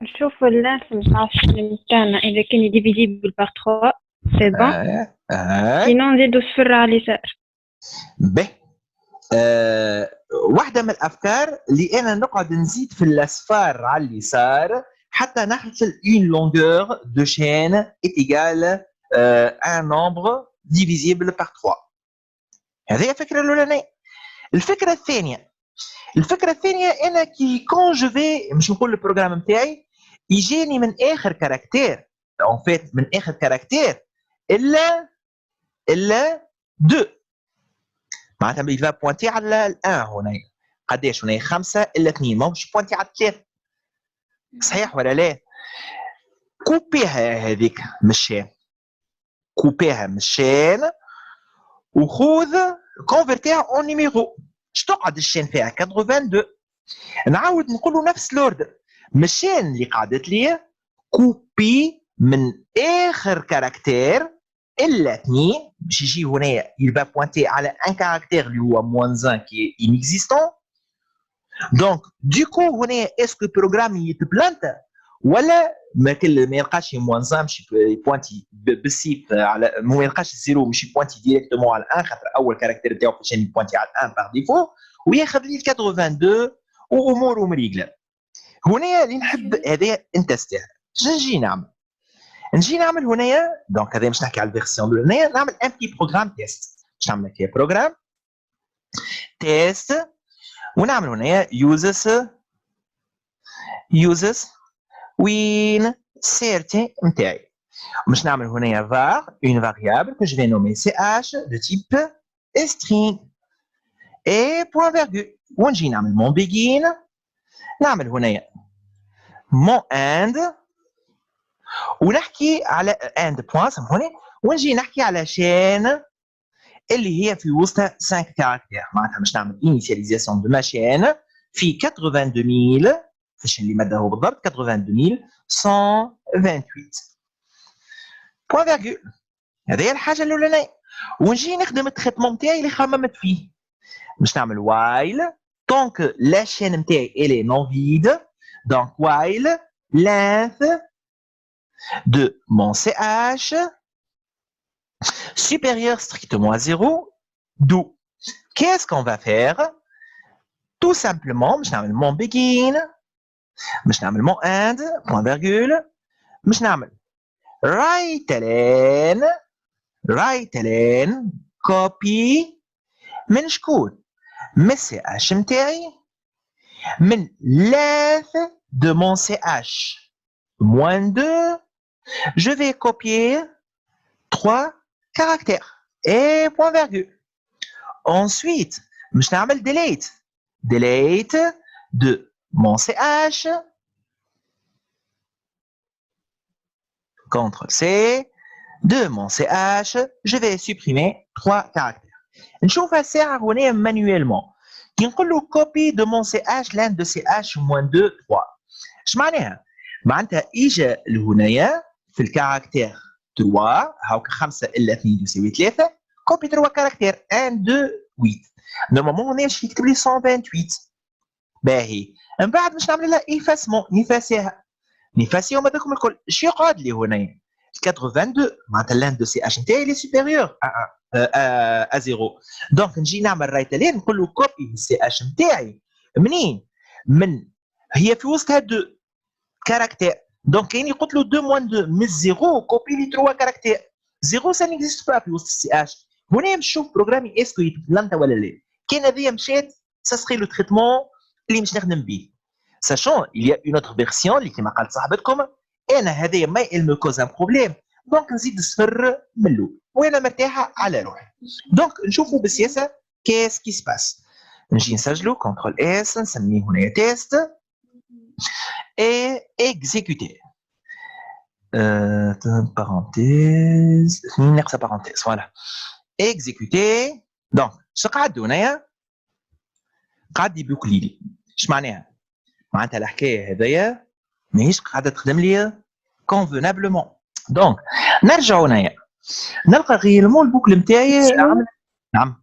نشوف الناس تاع السلم تاعنا اذا كان ديفيزيبل بار 3 سي بون سينون نزيدو صفر على اليسار. به واحده من الافكار اللي انا نقعد نزيد في الاصفار على اليسار حتى نحصل اون لونغور دو شين ايت ايغال ان نومبر ديفيزيبل بار 3. هذه الفكره الاولانيه. الفكره الثانيه انا كي كون جو في مش نقول البروغرام نتاعي يجيني من اخر كاركتير اون فيت من اخر كاركتير الا 2 معناتها il va pointer على ال 1 هنا. قداش هنا 5 الا 2 ماهوش بوينتي على 3 صحيح ولا لا؟ كوبيها هذيك مشان كوبيها مشان وخذ كونفرتيها اون نيميرو. اش تقعد الشين فيها 82 نعاود نقولوا نفس لوردر مشان اللي قعدت لي كوبي من اخر كاركتير الا 2 باش يجي هنا il va pointer على ان كاركتير اللي هو موان 1 كي inexistant. دونك دوكو هنا اسكو بروغرام يتبلانت ولا ما يلقاش موان 1 مش يبوانتي بالسيف على ما يلقاش الزيرو مش يبوانتي ديريكتومون على 1 خاطر اول كاركتير نتاعو باش يبوانتي على 1 باغ ديفو وياخذ لي 82 واموره مريقله. هنا اللي نحب هذا انت استاهل. نجي نعمل هنايا دونك هذا مش نحكي على الفيرسيون الاولانيه نعمل ان بي بروغرام تيست. باش نعمل هكا بروغرام تيست ونعمل هنا uses وين certain نتاعي باش نعمل هنا var une variable que je vais nommer ch de type string et point virgule ونجي نعمل mon begin نعمل هنا mon end ونحكي على end point سامحوني ونجي نحكي على chaîne اللي هي في وسطها 5 كاركتير معناتها باش نعمل initialisation de ma chaîne في 82000 فاش اللي ماده هو بالضبط 82128 بوان فيرغول هذه هي الحاجه الاولانيه ونجي نخدم التريتمون نتاعي اللي خممت فيه باش نعمل while tant que la chaîne نتاعي elle est non vide donc while length de mon ch supérieur strictement à 0 d'où qu'est-ce qu'on va faire tout simplement باش نعمل mon begin باش نعمل mon end point virgule باش نعمل right lane copy من شكون من ch نتاعي من length de mon ch moins 2 je vais copier 3 caractères et point virgule ensuite باش نعمل delete de mon ch CTRL-C de mon ch je vais supprimer 3 caractères نشوفها ساعة هنا manuellement كي نقول له copy de mon ch length de ch moins 2 3 اش معناها معناتها اجا لهنايا في الكاركتير 3 هاوك 5 الا 2 يساوي 3 كوبي 3 كاركتير 1 2 8 نورمالمون هنا شي يكتب لي 128 باهي من بعد باش نعمل لها ايفاسمون نفاسيهم هذاكم الكل اش يقعد لي هنايا 82 معناتها لان دو سي اش نتاعي لي سوبيريور ا 0 دونك نجي نعمل رايت لين نقول له كوبي السي اش نتاعي منين من هي في وسطها 2 كاركتير دونك كاين قلت له 2 موان 2 من 0 كوبي لي 3 كاركتير 0 سا نيكزيست با في وسط السي اش هنا نشوف بروغرامي اسكو يكتب لانتا ولا لا كاين هذيا مشات سا سخي لو تريتمون اللي مش نخدم به sachant il y a une autre version اللي كيما قالت صاحبتكم انا هذايا ما il me cause un problème دونك نزيد صفر من الاول وانا مرتاحه على روحي دونك نشوفوا بالسياسه كيس كي سباس نجي نسجلو كونترول اس نسميه هنا تيست et exécuter. Parenthèse, نقص parenthèse, voilà. Exécuter. Donc, ce قاعد هنايا قاعد يبوكلي لي. اش معناها؟ معناتها الحكايه هذايا ماهيش قاعده تخدم لي convenablement. Donc, نرجعوا هنايا. نلقى غيرمون البوكل نتاعي عامل نعم.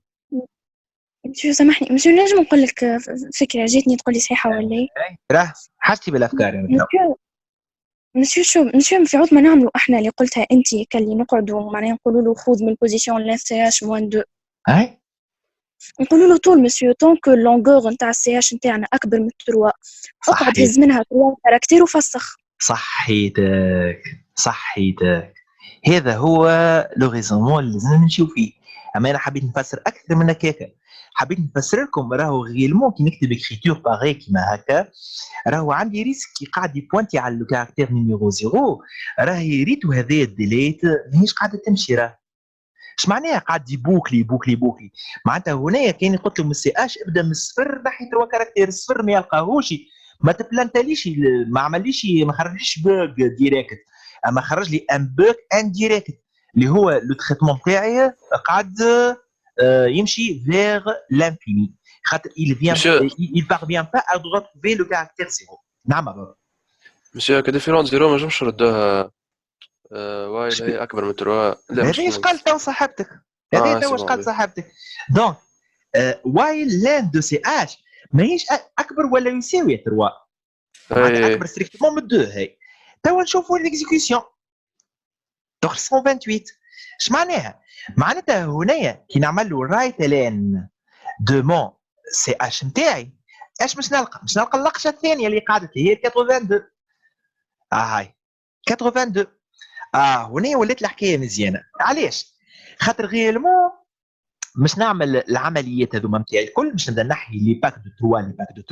مسيو سامحني مسيو نجم نقول لك فكره جاتني تقول لي صحيحه ولا ايه؟ راه حاجتي بالافكار يعني. مسيو مسيو في عوض ما نعملوا احنا اللي قلتها انت كاللي نقعدوا معناها نقولوا له خذ من البوزيشن لان سي اش موان 2 اي نقولوا له طول مسيو طونك اللونغور نتاع السي اش نتاعنا اكبر من 3 اقعد هز منها 3 كاركتير وفسخ. صحيتك هذا هو لو ريزونمون اللي لازم نمشيو فيه. اما انا حبيت نفسر اكثر من هكاك حبيت نفسر لكم راهو غيلمون كي نكتب اكريتور باغي كيما هكا راهو عندي ريسك كي قاعد يبوانتي على الكاركتير نيميرو 0 راهي ريتو هذايا الديليت ماهيش قاعده تمشي راه اش معناها قاعد يبوكلي معناتها هنايا كاين قلت له من السي اش ابدا من الصفر ناحيه 3 كاركتير الصفر ما يلقاهوش ما تبلانتاليش ما عمليش ما خرجليش بوغ ديريكت اما خرج لي ان بوغ انديريكت اللي هو لو تريتمون تاعي قاعد يمشي vers l'infini خاطر il parvient pas à retrouver le caractère 0. نعم بابا مسيو كده في زيرو ما نجمش نردوها وايل هي اكبر من 3 لا هذا ايش قال تو صاحبتك هذا تو واش قال صاحبتك دونك وايل لاند دو سي اش ماهيش اكبر ولا يساوي 3 اكبر ستريكتومون من 2 هي تو نشوفوا ليكزيكسيون دونك 128 اش معناها معناتها هنايا كي نعمل له رايت لين دو مون سي اش نتاعي اش باش نلقى اللقشه الثانيه اللي قاعدت هي 82 هاي 82 هنا ولات الحكايه مزيانه علاش خاطر غيالمون مش نعمل العمليات هذوما نتاعي الكل، باش نبدا نحي لي باك دو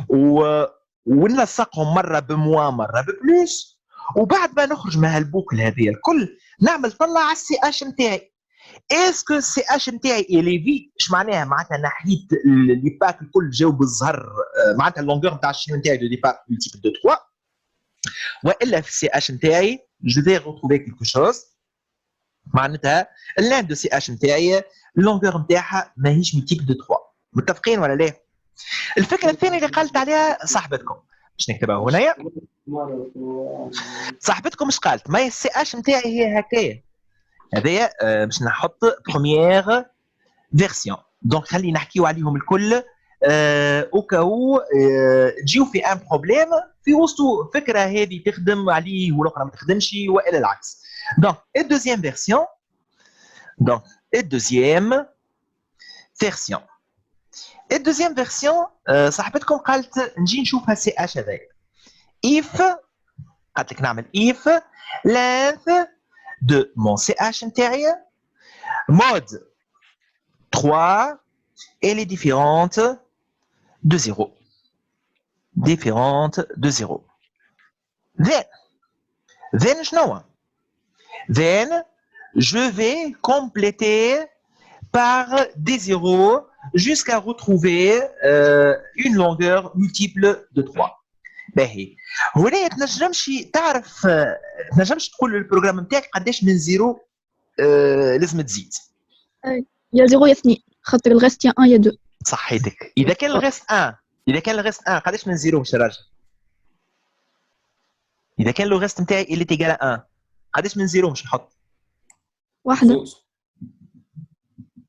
3 ونلصقهم مره بموا مره ببلوس، وبعد ما نخرج من هالبوكل هذه الكل نعمل طلع على السي اش نتاعي. اسكو السي اش نتاعي الي في، اش معناها؟ معناتها نحيت لي باك الكل جاو بالزهر، معناتها اللونغور نتاع الشين نتاعي دو ديبار ملتيبل دو 3، والا في السي اش نتاعي جو في روتروفي كيلكو شوز، معناتها اللان دو سي اش نتاعي اللونغور نتاعها ماهيش ملتيبل دو 3. متفقين ولا لا؟ الفكره الثانيه اللي قالت عليها صاحبتكم باش نكتبها هنايا، صاحبتكم اش قالت؟ ما السي اش نتاعي هي هكايا، هذايا باش نحط بروميير فيرسيون، دونك خلي نحكيو عليهم الكل او كاو تجيو في ان بروبليم في وسطو فكره هذه تخدم عليه والاخرى ما تخدمش والى العكس. دونك الدوزيام فيرسيون، دونك الدوزيام فيرسيون الدوزيام فيرسيون صاحبتكم قالت نجي نشوفها سي اش هذايا. if قالت لك نعمل if length de mon CH نتاعي mode 3 elle est différente de 0. Différente de 0. Then شنو؟ Then je vais compléter par des zéros jusqu'à retrouver une longueur multiple de 3. باهي هنا تنجمش تعرف، تنجمش تقول للبروغرام نتاعك قداش من زيرو لازم تزيد. يا زيرو يا اثنين، خاطر الغاست يا 1 يا 2. صحيتك. اذا كان الغاست 1 قداش من زيرو باش نراجع؟ اذا كان الغاست نتاعي اللي تيجال 1 قداش من زيرو باش نحط؟ واحدة.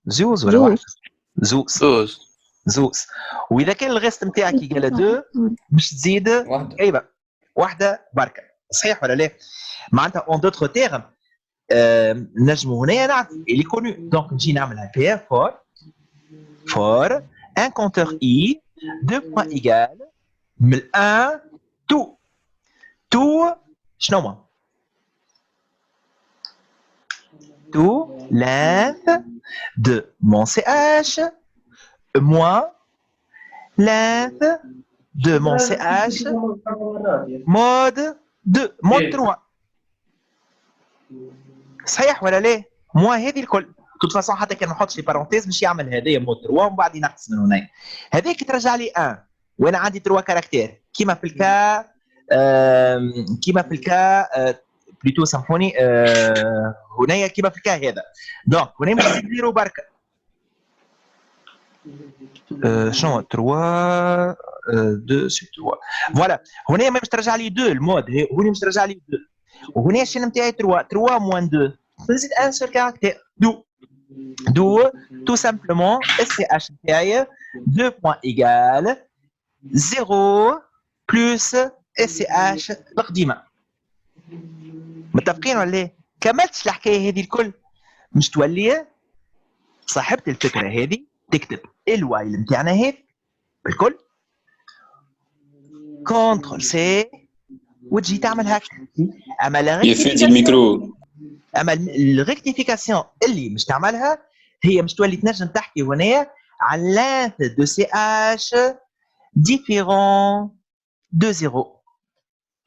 زوز ولا واحد؟ زوز. واذا كان الغاست نتاعك يجال 2 باش تزيد ايوه واحده بركه، صحيح ولا لا؟ معناتها اون دوتر تيرم نجمو هنايا نعرف اللي كونو، دونك نجي نعمل هكايا فور ان كونتور اي 2 بوان ايغال من 1 تو شنو هو؟ تو length de mon CH moins length de mon CH mode 2 mode 3. صحيح ولا لا؟ موا هذه الكل توت فاصون حتى كان ما نحطش لي بارونتيز باش يعمل هذايا مود 3 ومن بعد ينقص من هنا. هذيك ترجع لي 1 وانا عندي 3 كاركتير كيما في الكا بليتو سامفوني هنايا كيما في الكا هذا. دونك هنا باش نديرو بركه شنو 3 2 سي 3 فوالا. هنا ما باش ترجع لي 2 المود، هنا باش ترجع لي 2 وهنا الشين نتاعي 3 موان 2 نزيد ان سول كاركتير دو تو سامبلومون اس سي اش نتاعي 2 بوان ايغال 0 بلس اس سي اش القديمه. متفقين ولا لا؟ كملتش الحكايه هذه الكل مش تولي صاحبه الفكره هذه تكتب الوايل نتاعنا هذه بالكل كونترول سي وتجي تعمل هكا. اما الريكتيفيكاسيون اللي مش تعملها هي مش تولي تنجم تحكي هنا على لانث دو سي اش ديفيرون دو زيرو،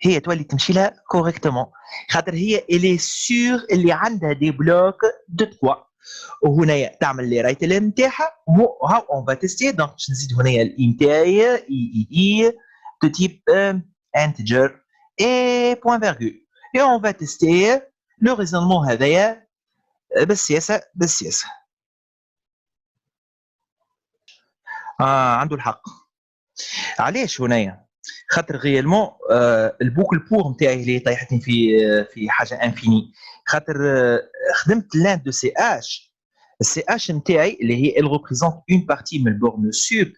هي تولي تمشي لها كوريكتومون خاطر هي اللي سور اللي عندها دي بلوك دو 3 وهنايا تعمل لي رايت نتاعها هاو اون فا تيستي. دونك باش نزيد هنايا الاي نتاعي اي دو تيب انتجر اي بوان فيرغول اي اون فا تيستي لو ريزونمون هذايا بالسياسه. عنده الحق. علاش هنايا؟ خاطر غيالمون البوكل بور نتاعي اللي طيحتني في حاجه انفيني، خاطر خدمت لان دو سي اش السي اش نتاعي اللي هي ال ريبريزونت اون بارتي من البورن سوب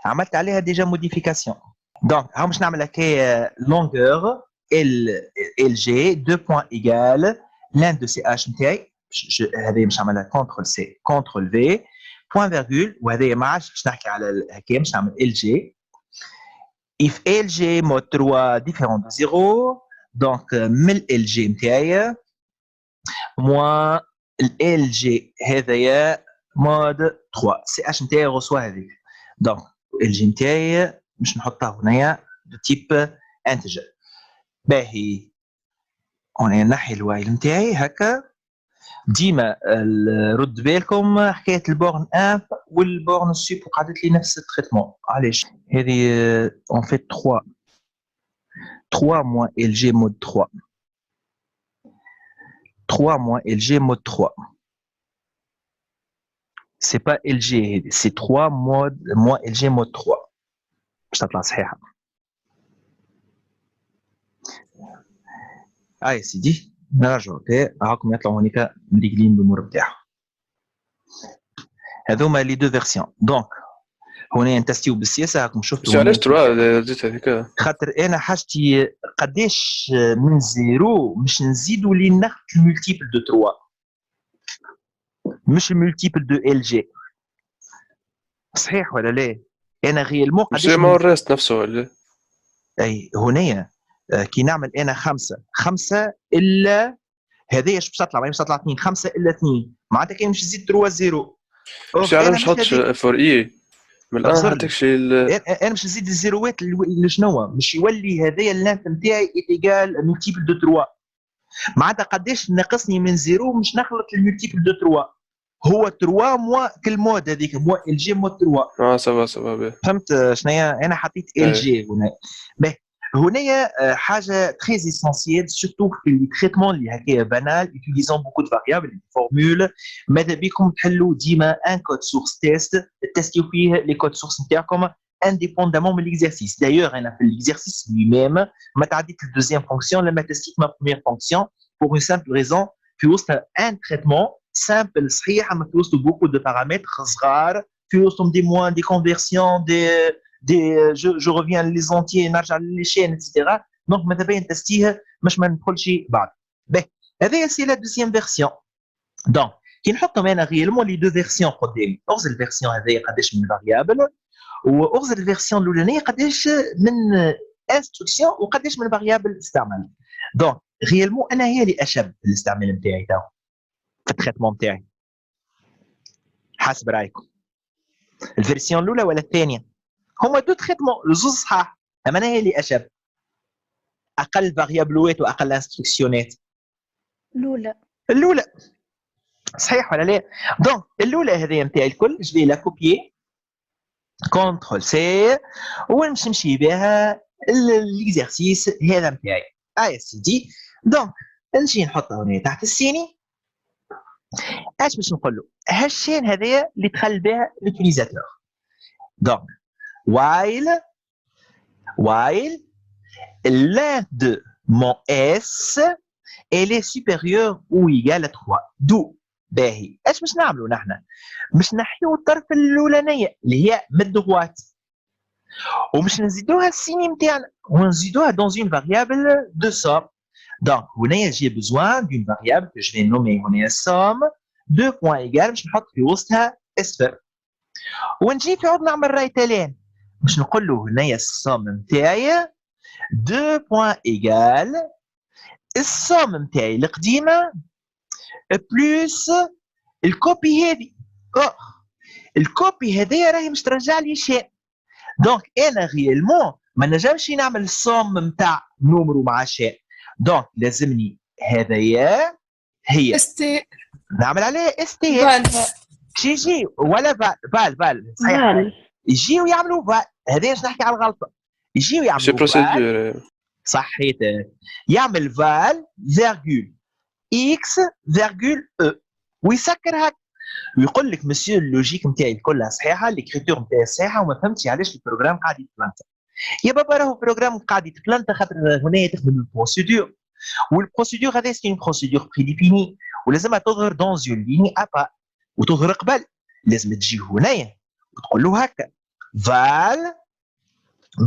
عملت عليها ديجا موديفيكاسيون. دونك ها باش نعمل هكا لونغور ال جي 2 بوان ايغال لان دو سي اش نتاعي هذه باش نعملها كونترول سي كونترول في بوان فيرغول وهذه ما عادش باش نحكي على هكا باش نعمل ال جي if LG mode 3 différent de 0 donc من LG نتاعي moins LG هذايا مود 3 سي اش نتاعي غوسوا هذيك دونك الجي نتاعي باش نحطها هنايا دو تيب انتجر باهي انا نحي الوايل نتاعي هكا ديما رد بالكم حكايه البورن اب والبورن سوب وقعدت لي نفس التريتمون علاش هذه اون فيت 3 moins LG mode 3 3 moins LG mode 3 c'est pas LG c'est 3 moins LG mode 3 باش تطلع صحيحه يا سيدي نرجعوا هاكم يطلعوا هونيك مديقلين بالامور بتاعهم هذوما لي دو فيرسيون دونك هنا نتستيو بالسياسه هاكم شفتوا علاش تروا زدت هذيك خاطر انا حاجتي قداش من زيرو مش نزيدوا لي ناخذ الملتيبل دو 3 مش الملتيبل دو ال جي صحيح ولا لا انا غيالمون قداش ما هو الريست نفسه ولا اي هنايا كي نعمل انا 5 الا هذايا باش تطلع باش تطلع 2 5 الا 2 معناتها كاين مش تزيد 3 0 مش علاش مش حطش فور اي من الان حطيتش انا مش نزيد الزيروات لشنو مش يولي هذايا اللانت نتاعي ايتيغال ملتيبل دو 3 معناتها قداش ناقصني من زيرو مش نخلط الملتيبل دو 3 هو 3 موا كل مود هذيك موا ال جي مود 3 سافا فهمت شنيا انا حطيت ال جي هنا باهي هنايا حاجه تري اسينسيال سورتو في لي تريتمون اللي هكايا بانال يوتيليزون بوكو دو فاريابل فورمول ماذا بكم تحلوا ديما ان كود سورس تيست تستيو فيه لي كود سورس نتاعكم indépendamment من l'exercice. D'ailleurs, on a fait l'exercice lui-même. ما تعديت الدوزيام فونكسيون لما تستيت ما بروميير فونكسيون pour une simple raison في وسط un traitement simple صحيح اما في وسط beaucoup de paramètres صغار في وسطهم des moins des conversions je reviens les entiers نرجع les chaînes etc. donc ماذا بين تستيه مش ما ندخلش بعد. باهي هذه سي لا دوزيام فيرسيون. دونك كي نحطهم انا غيالمون لي دو فيرسيون قدامي اغز الفيرسيون هذه قداش من فاريابل واغز الفيرسيون الاولانيه قداش من انستركسيون وقداش من فاريابل استعمل. دونك غيالمون انا هي اللي اشب في الاستعمال نتاعي تو في التريتمون نتاعي حسب رايكم الفيرسيون الاولى ولا الثانيه؟ هما دو تريتمون زوز صحاح اما انا هي اللي اشب اقل فاريابلوات واقل انستركسيونات الاولى صحيح ولا لا؟ دونك الاولى هذه نتاعي الكل جو لا كوبيي كونترول سي ونمشي بها ليكزارسيس هذا نتاعي يا سيدي. دونك نجي نحطها هنا تحت السيني اش باش نقول له هالشين هذايا اللي دخل بها لوتيليزاتور. دونك while l'un de mon s elle est supérieure ou égale à 3 d'où باهي اش باش نعملوا نحن باش نحيو الطرف الاولانيه اللي هي من الدغوات ومش نزيدوها السيني نتاعنا ونزيدوها dans une variable de somme. donc هنايا j'ai besoin d'une variable que je vais nommer هنا somme 2 points égale باش نحط في وسطها صفر ونجي في عود نعمل رايتلين باش نقول له هنايا السوم نتاعي 2 points égale السوم نتاعي القديمه بلس الكوبي هذه الكوبي هذه راهي مش ترجع لي شيء. دونك انا غيالمون ما نجمش نعمل السوم نتاع نومرو مع شيء دونك لازمني هذايا هي استي نعمل عليها استي يجي ولا فال صحيح يجيو يعملوا فال هذا اش نحكي على الغلطه يجيو يعملوا فال صحيت يعمل فال فيرغول اكس فيرغول او ويسكر هكا ويقول لك مسيو اللوجيك نتاعي كلها صحيحه الكريتور نتاعي صحيحه وما فهمتش علاش البروغرام قاعد يتبلانتا. يا بابا راهو بروغرام قاعد يتبلانتا خاطر هنا تخدم البروسيدور والبروسيدور هذا سي اون بروسيدور بريديفيني ولازمها تظهر دون اون ليني ابا وتظهر قبل لازم تجي هنايا وتقول له هكا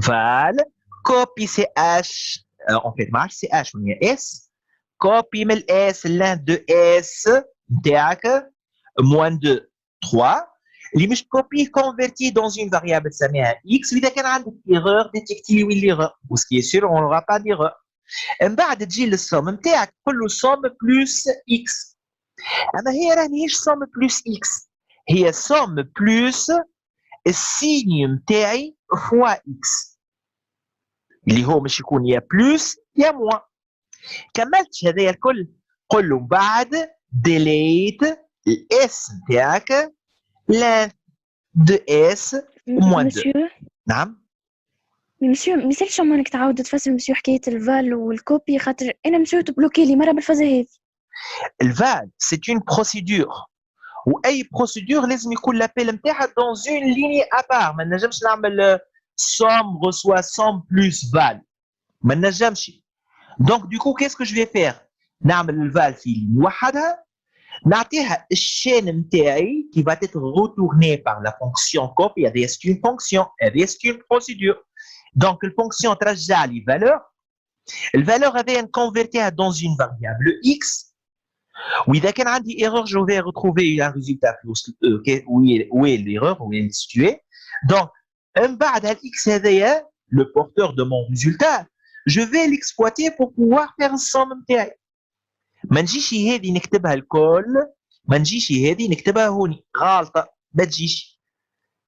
فال كوبي سي اش اون فيت ما عرفتش سي اش ولا اس كوبي من الاس لان دو اس نتاعك moins de 3 اللي مش كوبي كونفيرتي دون اون فاريابل تسميها اكس واذا كان عندك ايرور ديتيكتي لي وين ليرور وسكي سور اون لورا با ديرور. من بعد تجي للسوم نتاعك تقول له سوم بلس اكس اما هي راه ماهيش سوم بلس اكس هي somme plus السيني نتاعي فوا اكس اللي هو مش يكون يا بلس يا موان. كملتش هذايا الكل، قل له بعد ديليت الاس نتاعك لان دو اس موان دو. نعم مسيو ما يصيرش انك تعاود تفسر مسيو حكايه الفال والكوبي، خاطر انا مسيو تبلوكي لي مره بالفازه هذه. الفال سي اون بروسيدور، واي بروسيدور لازم يكون لابيل نتاعها دون اون ليني ابار. ما نجمش نعمل somme reçoit somme plus val، ما نجمش. دونك دوكو كيسكو جو في فير، نعمل الفال في لين وحدها، نعطيها الشين نتاعي كي va être retourné par la fonction copy. هذه c'est une fonction، هذه c'est une procédure. دونك الفونكسيون ترجع لي فالور، الفالور هذه نكونفيرتيها dans une variable x. واذا كان عندي ايرور جو في retrouver un résultat où est l'erreur où est situé. donc من بعد هالاكس هذايا le porteur de mon résultat je vais l'exploiter pour pouvoir faire الصوم نتاعي. ما نجيش هذه نكتبها الكل، ما نجيش هذه نكتبها هوني، غلطه ما تجيش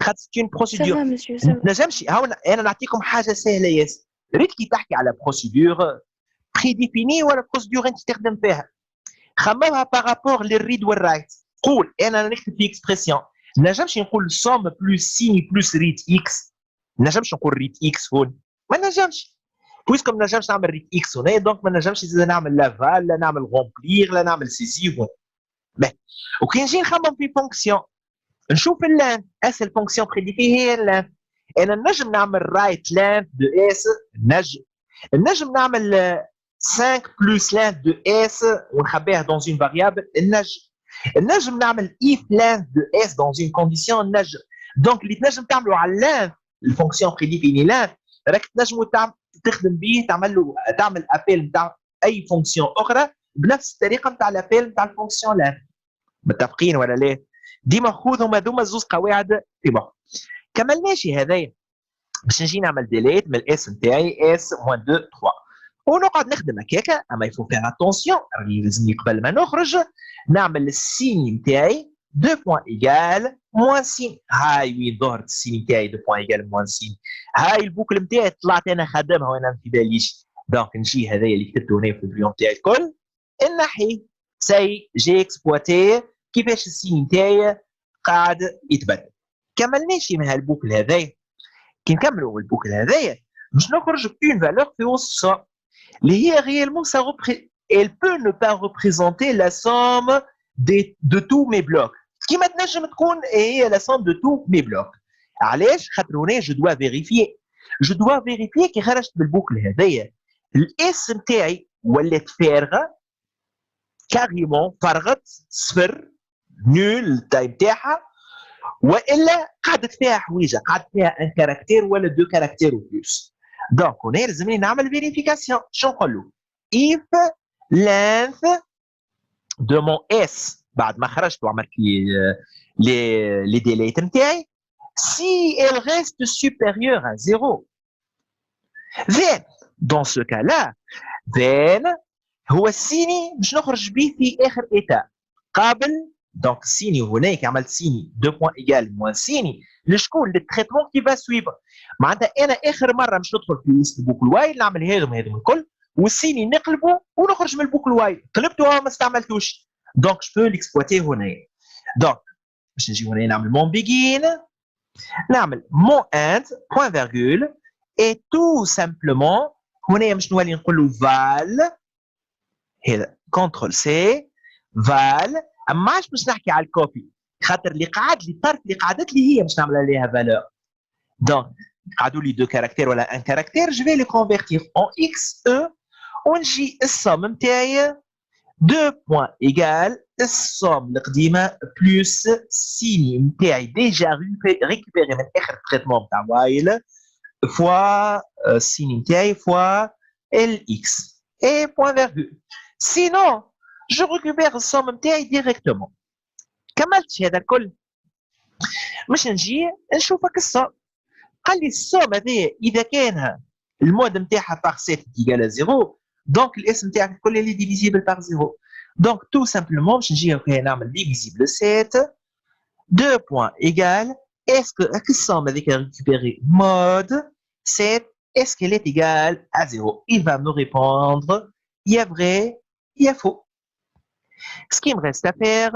خاطر سي اون بروسيدور. ما نجمش. انا نعطيكم حاجه سهله ياسر، ريت كي تحكي على بروسيدور بري ديفيني ولا بروسيدور انت تخدم فيها، خممها بارابور للريد والرايت. قول انا نكتب في اكسبرسيون، ما نجمش نقول سوم بلس سيني بلس ريت اكس، ما نجمش نقول ريت اكس هون، ما نجمش بويسكم ما نجمش نعمل ريت اكس هنا. دونك ما نجمش نعمل لافال، لا نعمل غومبليغ، لا نعمل سيزير هون. وكي نجي نخمم في فونكسيون نشوف اللان اس الفونكسيون بريديفي هي اللان. انا نجم نعمل رايت لان دو اس، نجم نعمل 5 بلس لان دو اس ونخبيها دون اون فاريابل، نجم نعمل اف لان دو اس دون اون كونديسيون نجم. دونك اللي تنجم تعملوا على اللان الفونكسيون بريديفيني لان راك تنجموا تخدم به، تعمل ابيل نتاع اي فونكسيون اخرى بنفس الطريقه نتاع الابيل نتاع الفونكسيون لان. متفقين ولا لا؟ ديما خذهم هذوما زوز قواعد في مخ. كملناش هذايا باش نجي نعمل ديليت من الاس نتاعي اس موان 2 3 ونقعد نخدم هكاكا. اما يفو فير اتونسيون، لازمني قبل ما نخرج نعمل السين نتاعي 2 بوان ايكال موان سين. هاي وين ظهرت السين نتاعي 2 بوان ايكال موان سين، هاي البوكل نتاعي طلعت انا خدمها وانا ما في باليش. دونك نجي هذايا اللي كتبته هنا في البليون نتاعي الكل نحي سي جي اكسبلوتي كيفاش السين نتاعي قاعد يتبدل. كملناش من هالبوكل هذايا. كي نكملوا البوكل هذايا باش نخرج بون فالور في وسط اللي هي réellement ça elle peut ne pas représenter la somme de tous mes blocs. كيما تنجم تكون هي la somme de tous mes blocs. علاش؟ خاطر هنا جو دوا فيريفيي كي خرجت بالبوكل هذايا الاس نتاعي ولات فارغه كاريمون، فرغت صفر نول التايم تاعها، والا قعدت فيها حويجه، قعدت فيها ان كاركتير ولا دو كاركتير و بلوس. دونك هنا لازمني نعمل فيريفيكاسيون. شنو نقول له؟ if length de mon s بعد ما خرجت وعملت لي ديليت نتاعي si elle reste supérieure à 0 then dans ce cas là then هو السيني باش نخرج به في اخر ايتاب قابل. دونك سيني هناك عملت سيني 2 بوان ايكال موان سيني لشكون؟ للتريتمون كي فا سويفر. معناتها انا اخر مره باش ندخل في ليست البوكل وايد نعمل هذم الكل والسيني نقلبه ونخرج من البوكل وايد، قلبته ما استعملتوش. دونك جو بو ليكسبلوتي هنايا. دونك باش نجي هنا نعمل مون بيجين، نعمل مون اند بوان فيرغول اي تو سامبلومون هنايا باش نولي نقول له فال هذا كونترول سي فال. اما عادش باش نحكي على الكوبي خاطر اللي قعد لي طرف اللي قعدت لي هي باش نعمل عليها فالور. دونك قعدوا لي 2 كاركتير ولا 1 كاركتير جو في لي كونفيرتير اون اكس او ونجي الصوم نتاعي 2 بوان ايكال الصوم القديمه بلس سيني نتاعي ديجا ريكوبيري من اخر تريتمون نتاع وايل فوا سيني نتاعي فوا ال اكس اي بوان فيرغول. سينون je récupère الصوم نتاعي ديريكتومون. كملت هذا الكل مش نجي نشوفك الصوم. قال لي الصوم هذايا اذا كان المود نتاعها بار 7 ايكال 0 دونك الاسم نتاعك الكل اللي ديفيزيبل بار 0. دونك تو سامبلومون باش نجي هكا نعمل ديفيزيبل 7 2 points égale, est-ce que la somme avec à récupérer mode 7, est-ce qu'elle est égale à 0? Il va me répondre, il y a vrai, il y a faux. Ce qui me reste à faire,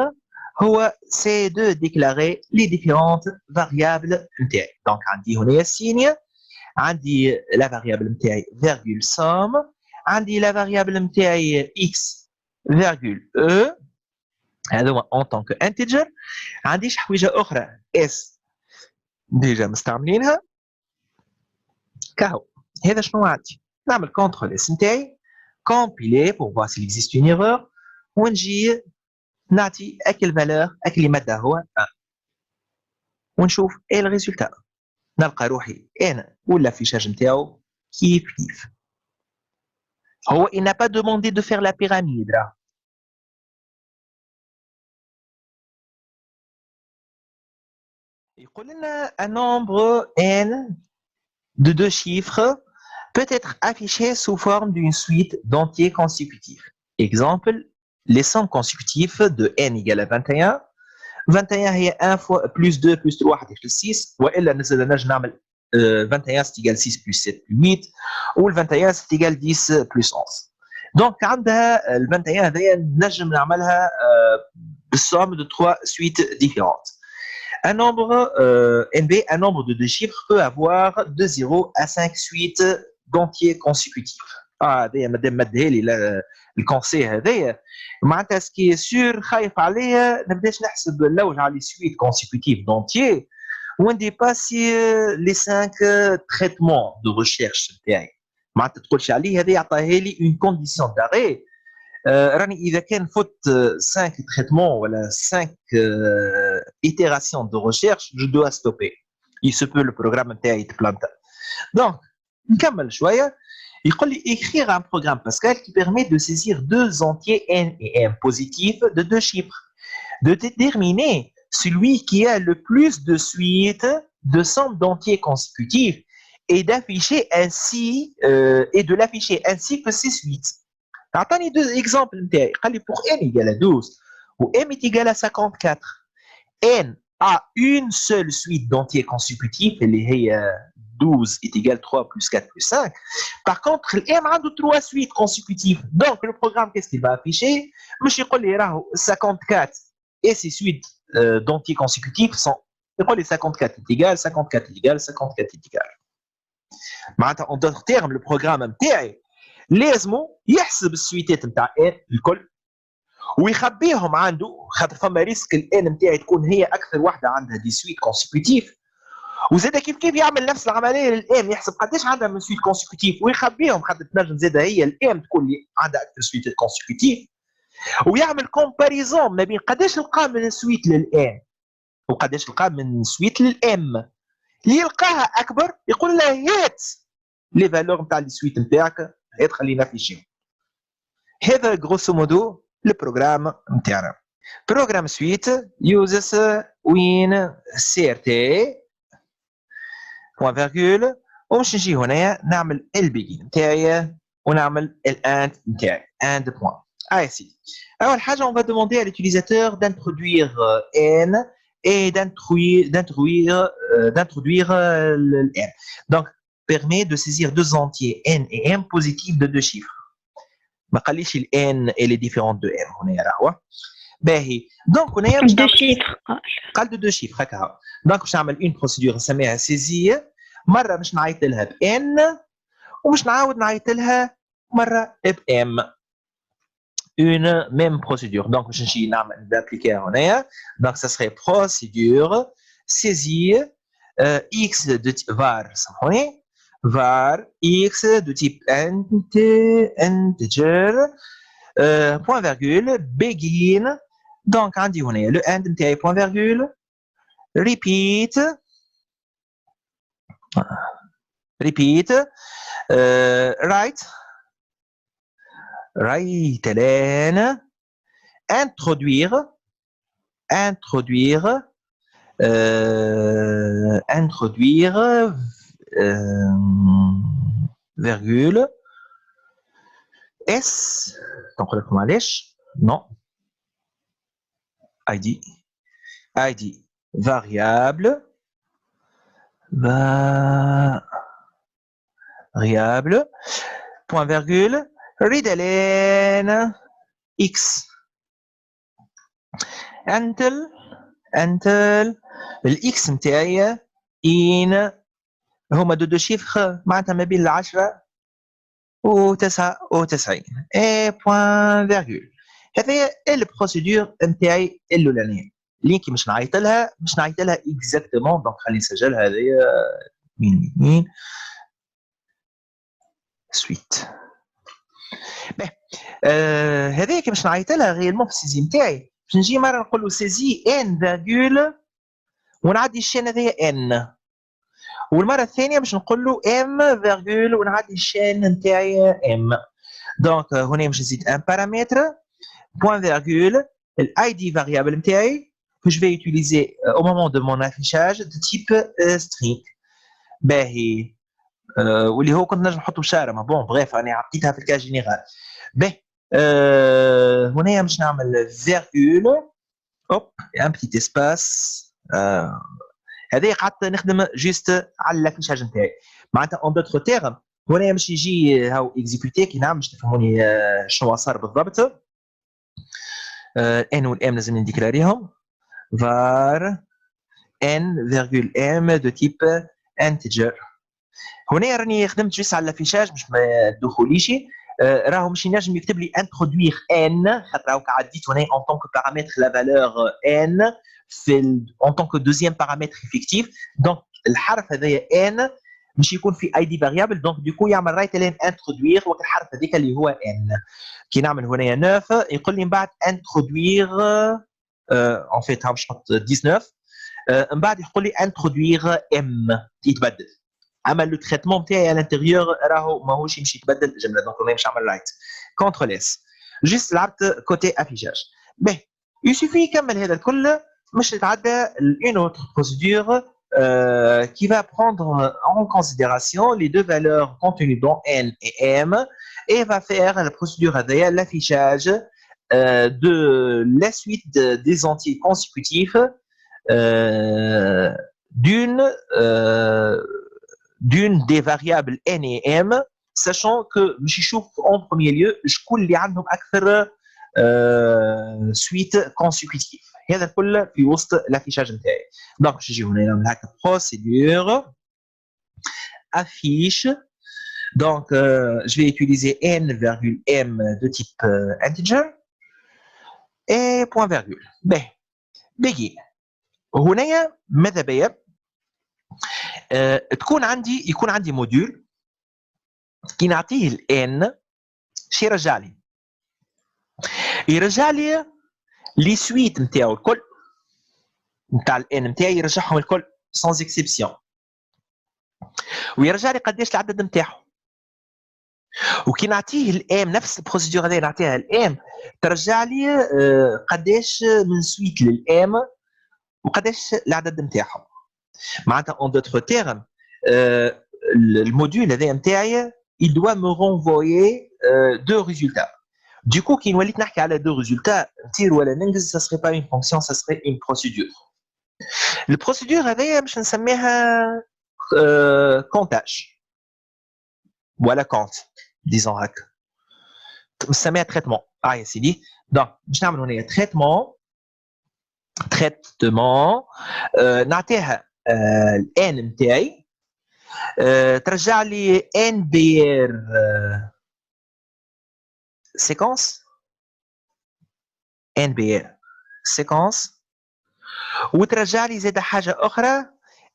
c'est de déclarer les différentes variables MTI. Donc, on dit signe, on dit la variable MTI virgule somme, on dit la variable MTI x virgule e, en tant que integer, on dit حويجة أخرى s déjà مستعملينها كهو. هذا شنو عندي؟ نعمل contrôle s MTI, compiler pour voir s'il existe une erreur, ونجي نعطي اكل فالور اكل ماده هو 1 ونشوف ايه الريزولتا نلقى روحي انا ولا في الشاج نتاعو كيف كيف هو il n'a pas demandé de faire la pyramide là. يقول لنا un nombre n de deux chiffres peut être affiché sous forme d'une suite d'entiers consécutifs. Exemple, les sommes consécutives de n égale à 21. 21 هي 1 fois plus 2 plus 3 حتشكل 6 والا نجي نعمل 21 c'est égal 6 plus 7 plus 8 وال 21 c'est égal 10 plus 11. دونك عندها ال 21 هذيا نجم نعملها بالsomme de trois suites différentes. Un nombre NB, un nombre de deux chiffres peut avoir de 0 à 5 suites d'entiers consécutifs. هذايا مادام مدها لي الكونسي هذايا معناتها سكي سور خايف عليا نبداش نحسب نلوج على لي سويت كونسيكوتيف دونتيي ونديباسي لي 5 تريتمون دو ريشيرش نتاعي معناتها تقولش عليه هذا يعطيها لي اون كونديسيون داري راني اذا كان فوت 5 تريتمون ولا 5 ايتيراسيون دو ريشيرش جو دو ستوبي il se peut le programme نتاعي يتبلانتا. دونك نكمل شويه. يقول لي écrire un programme Pascal qui permet de saisir deux entiers n et m positifs de deux chiffres, de déterminer celui qui a le plus de suites de sommes d'entiers consécutifs et d'afficher ainsi et de l'afficher ainsi que ces suites. تعطاني deux exemples نتاعي قال لي pour n égale à 12 ou m est égal à 54 n a une seule suite d'entiers consécutifs اللي هي 12 est égal 3 plus 4 plus 5. Par contre, M a 3 suites consécutives. Donc, le programme, qu'est-ce qu'il va afficher? Je vais 54 et ces suites d'entiers consécutifs sont 54 est égal, 54 est égal, 54 est égal. En d'autres termes, le programme MTI, لازمو يحسب السويتات نتاع N الكل ويخبيهم عنده خاطر فما ريسك ال N نتاعي تكون هي أكثر واحدة عندها دي سويت كونسيكوتيف وزاد كيف يعمل نفس العمليه للام يحسب قداش عندها من سويت كونسيكوتيف ويخبيهم خاطر تنجم زاد هي الام تكون اللي عندها اكثر سويت كونسيكوتيف ويعمل كومباريزون ما بين قداش لقى من سويت للام وقداش لقى من سويت للام اللي يلقاها اكبر يقول له هات لي فالور نتاع لي سويت نتاعك هات خلينا نافيشيهم. هذا grosso modo البروغرام نتاعنا. بروغرام سويت uses وين CRT point virgule ومش نجي هنا نعمل البيجين نتاعي ونعمل الاند نتاعي and point. Ah ici. Alors حاجه on va demander à l'utilisateur d'introduire n et d'introduire le n. Donc permet de saisir deux entiers n et m positifs de deux chiffres. ما قاليش ال n et les différentes de m هنا راهو. باهي دونك هنا دو شيفر قال دو دو شيفر هكا. دونك باش نعمل اون بروسيدور نسميها سيزي مره باش نعيط لها بان ومش نعاود نعيط لها مره بام اون ميم بروسيدور. دونك باش نجي نعمل نابليكيها هنايا. دونك سا سري بروسيدور سيزي اكس دو var سامحوني var x de type integer point virgule begin. Donc عندي هنا le end نتاعي point virgule repeat write ln introduire virgule s donc معلش non id variable point virgule ridelen x انتل الاكس نتاعي ان هما دو شيفر معناتها ما بين 10 و 99 اي بوان فيرغول. هذه البروسيدور نتاعي الاولانيه اللي كي مش نعيط لها اكزاكتومون. دونك خليني نسجلها هذه مين سويت. هذه كي مش نعيط لها غير في السيزي نتاعي باش نجي مره نقول له سيزي ان فيرغول ونعدي الشين هذايا ان، والمره الثانيه باش نقول له ام فيرغول ونعدي الشين نتاعي ام. دونك هنا باش نزيد ان بارامتر point virgule l'id variable نتاعي que je vais utiliser au moment de mon affichage de type string. باهي واللي هو كنت نجم نحطه بشاره ما بون بريف انا عطيتها في الكاج جينيرال. باهي هنا باش نعمل فيرغول اوب ان بتيت اسباس. هذه قعدت نخدم جوست على الافيشاج نتاعي معناتها اون دوتر تيرم. هنا باش يجي هاو اكزيكوتي كي نعم باش تفهموني شنو صار بالضبط. n والm لازم نديكلاريهم var n virgule m de type integer. هنا راني خدمت جوست على الافيشاج باش ما تدخليش. راهو مش ينجم يكتب لي introduire n خاطر راهو عديت هنا en tant que paramètre la valeur n في en tant que deuxième paramètre effectif. donc الحرف هذايا n مش يكون في اي دي فاريابل. دونك ديكو يعمل رايت لين انترودوير وقت الحرف هذيك اللي هو ان. كي نعمل هنا 9 يقول لي من بعد انترودوير ان فيت باش نحط 19 من بعد يقول لي انترودوير ام يتبدل. اما لو تريتمون نتاعي على الانتيريور راهو ماهوش يمشي يتبدل الجمله. دونك انا باش نعمل رايت كونترول اس جوست لعبت كوتي افيشاج. باهي يسوفي يكمل هذا الكل باش يتعدى اون اوتر بروسيدور qui va prendre en considération les deux valeurs contenues dans n et m et va faire la procédure avec l'affichage de la suite des entiers consécutifs d'une des variables n et m, sachant que je trouve en premier lieu je كل اللي عندهم اكثر suite consécutive. هذا كله في وسط الافيشاج نتاعي. دونك باش نجي هنا نعمل هكا بروسيدور affiche. donc je vais utiliser n virgule m de type integer et point virgule. باهي بيجي هنا ماذا بيا يكون عندي موديول كي نعطيه الان شي يرجع لي لي سويت نتاعو الكل نتاع الان نتاعي يرجعهم الكل سانز اكسبسيون ويرجع لي قداش العدد نتاعهم. وكي نعطيه الام نفس البروسيدور هذه نعطيها الام ترجع لي قداش من سويت للام وقداش العدد نتاعهم. معناتها اون دوتر تيرم الموديول هذا نتاعي il doit me renvoyer deux résultats. Du coup, qui nous dit qu'il y a deux résultats, tir ou l'annexe, ça serait pas une fonction, ça serait une procédure. La procédure, je ne sais pas comptage. Voilà compte, disons hack. Ça met un traitement. Ah, c'est dit. Donc, je vais un traitement. نعطيها n نتاعي ترجع لي nbr séquence وترجع لي زاد حاجه اخرى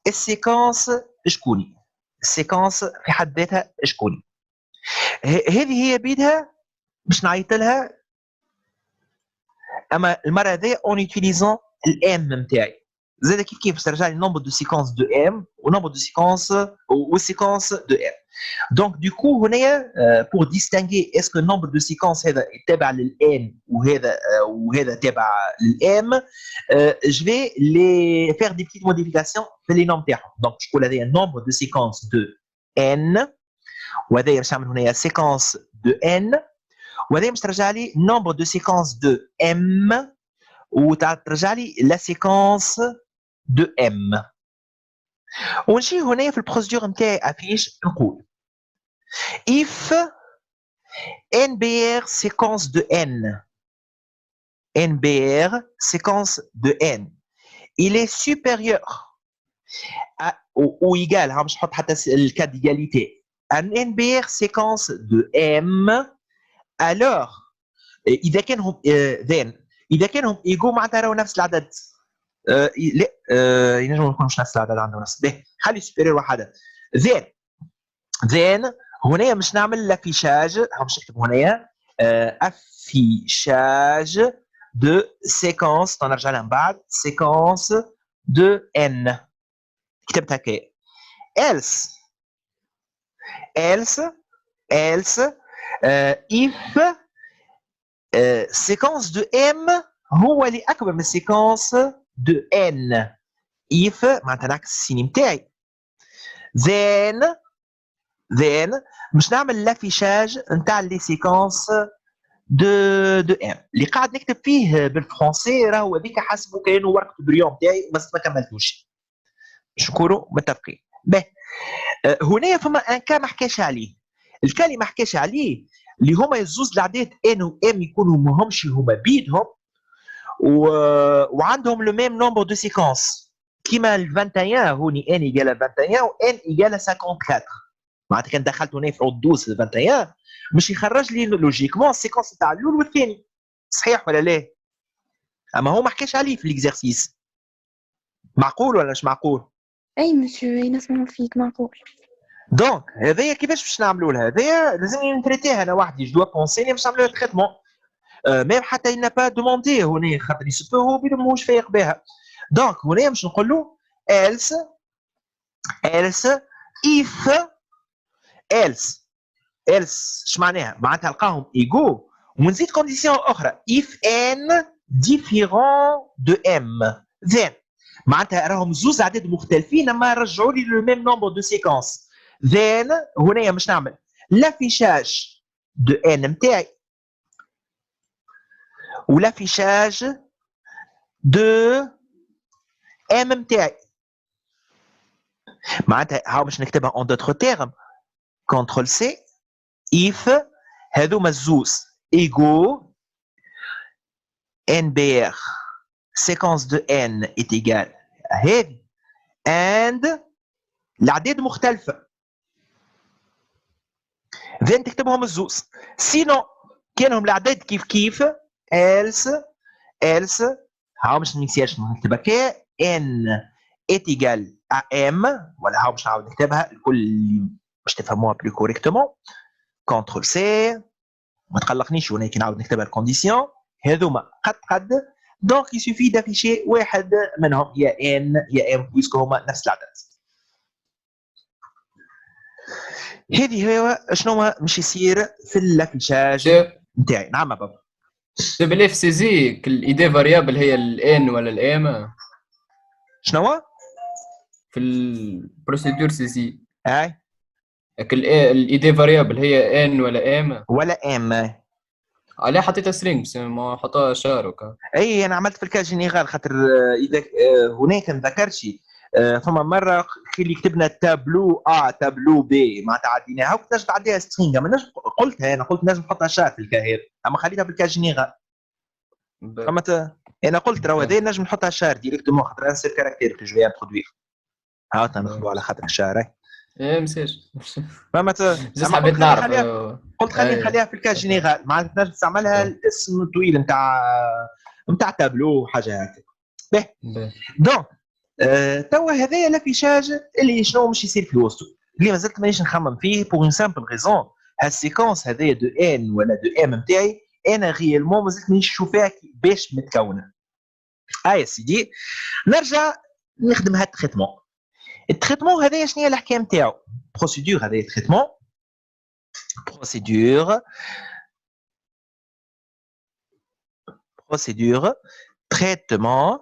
السيكونس شكوني. السيكونس في حد ذاتها شكوني. هذه هي بيدها باش نعيط لها. اما المره هذه اون يوتيليزون الام نتاعي زاد كيف ترجع لي نومبر دو سيكونس دو ام ونومبر دو سيكونس وسيكونس دو ام. دونك دو كو هنايا بور ديستانغي اسكو النومبر دو سيكونس هذا تابع للان وهذا تابع للام جو في لي فير دي بيتيت موديفيكاسيون في لي نوم تاعهم. دونك شكون هذايا النومبر دو سيكونس دو ان وهذا يرجع من هنايا سيكونس دو ان وهذا باش ترجع لي nombre de séquences de m وترجع لي la séquence de M. ونجي هنا في البروسيدور نتاعي افيش نقول if NBR séquence de N NBR séquence de N il est supérieur ou égal مش نحط حتى الكاد d'égalité un NBR séquence de M alors اذا كانهم then اذا كانهم ايجو معناتها راهو نفس العدد لا ينجم ما يكونوش نفس العدد عندهم نفس به خلي سوبيريور وحده then هنا مش نعمل لافيشاج باش نكتب هنا affichage de séquence نرجع لها من بعد séquence de n كتبت هكا else if séquence de m هو اللي اكبر من séquence de n if معناتها نعكس السين نتاعي then مش نعمل لافيشاج نتاع لي سيكونس دو ام اللي قاعد نكتب فيه بالفرنسي راهو هذيك حسبه كانه ورقه بريون تاعي بس ما كملتوش باش نكونوا متفقين به هنا فما ان كا ما حكاش عليه الكا اللي ما حكاش عليه اللي هما الزوز الاعداد ان و ام يكونوا ماهمش هما بيدهم وعندهم لو ميم نومبر دو سيكونس كيما ال 21 هوني ان ايجال 21 و ان ايجال 54 معناتها كان دخلت هنا في عود 12 21 باش يخرج لي لوجيكمون السيكونس تاع الاول والثاني صحيح ولا لا؟ اما هو ما حكاش عليه في ليكزارسيس معقول ولا مش معقول؟ اي مسيو نسمع فيك معقول. دونك هذايا كيفاش باش نعملوا لها؟ هذايا لازمني نتريتيها انا وحدي جو دوا بونسي باش نعملوا تريتمون ميم حتى il n'a pas demandé هنا خاطر يسبو هو بيدو ماهوش فايق بها. دونك هنا باش نقول له else if else اش معناها؟ معناتها نلقاهم ايجو ونزيد كونديسيون اخرى if n différent de m then معناتها راهم زوز اعداد مختلفين اما رجعوا لي لو ميم نومبر دو سيكونس then هنا باش نعمل لافيشاج دو n نتاعي ولافيشاج دو m نتاعي معناتها هاو باش نكتبها اون دوتر تيرم كونترول سي if هذوما الزوز ايجو NBR séquence de n est égale à هذه and الأعداد مختلفة then تكتبهم الزوز سينو كانهم الأعداد كيف كيف else هاو باش نميكسياش نكتبها ك n est égale à m ولا هاو باش نعاود نكتبها الكل باش تفهموها بلو كوريكتومون كونترول سي ما تقلقنيش هنا كي نعاود نكتبها الكونديسيون هذوما قد دونك يسوفي دافيشي واحد منهم يا ان يا ام بويسكو هما نفس العدد. هذه هو شنو مش يصير في الافيشاج نتاعي. نعم بابا بالاف سي زي الايدي فاريابل هي الان ولا الام شنو في البروسيدور سي زي اي الايدي فاريابل هي ان ولا ام ولا ام عليه حطيتها سترينج بس ما حطها شار وكا. اي انا عملت في الكاج جينيرال خاطر اذا هناك نذكرش فما مره اللي كتبنا تابلو تابلو بي معناتها عديناها وكنت نجم تعديها سترينج اما نجم قلتها انا قلت نجم نحطها شار في الكاهير اما خليتها في الكاج جينيرال فهمت انا قلت راهو هذه نجم نحطها شار ديريكتومون خاطر انسير كاركتير كو جو فيان برودوير هاو نخدموا على خاطر الشار ايه مسير فهمت بس حبيت نعرف قلت خلينا نخليها في الكاج جينيرال معناتها تنجم تستعملها الاسم الطويل نتاع تابلو وحاجه هكا باهي دونك توا هذايا لافيشاج اللي شنو مش يصير في وسطه اللي مازلت مانيش نخمم فيه بور اون سامبل ريزون هالسيكونس هذايا دو ان ولا دو ام نتاعي انا ريالمون مازلت مانيش نشوفها باش متكونه. يا سيدي نرجع نخدم هاد التريتمون. التريتمون هذايا شنو هي الحكايه نتاعو؟ بروسيدور هذايا تريتمون procédure traitement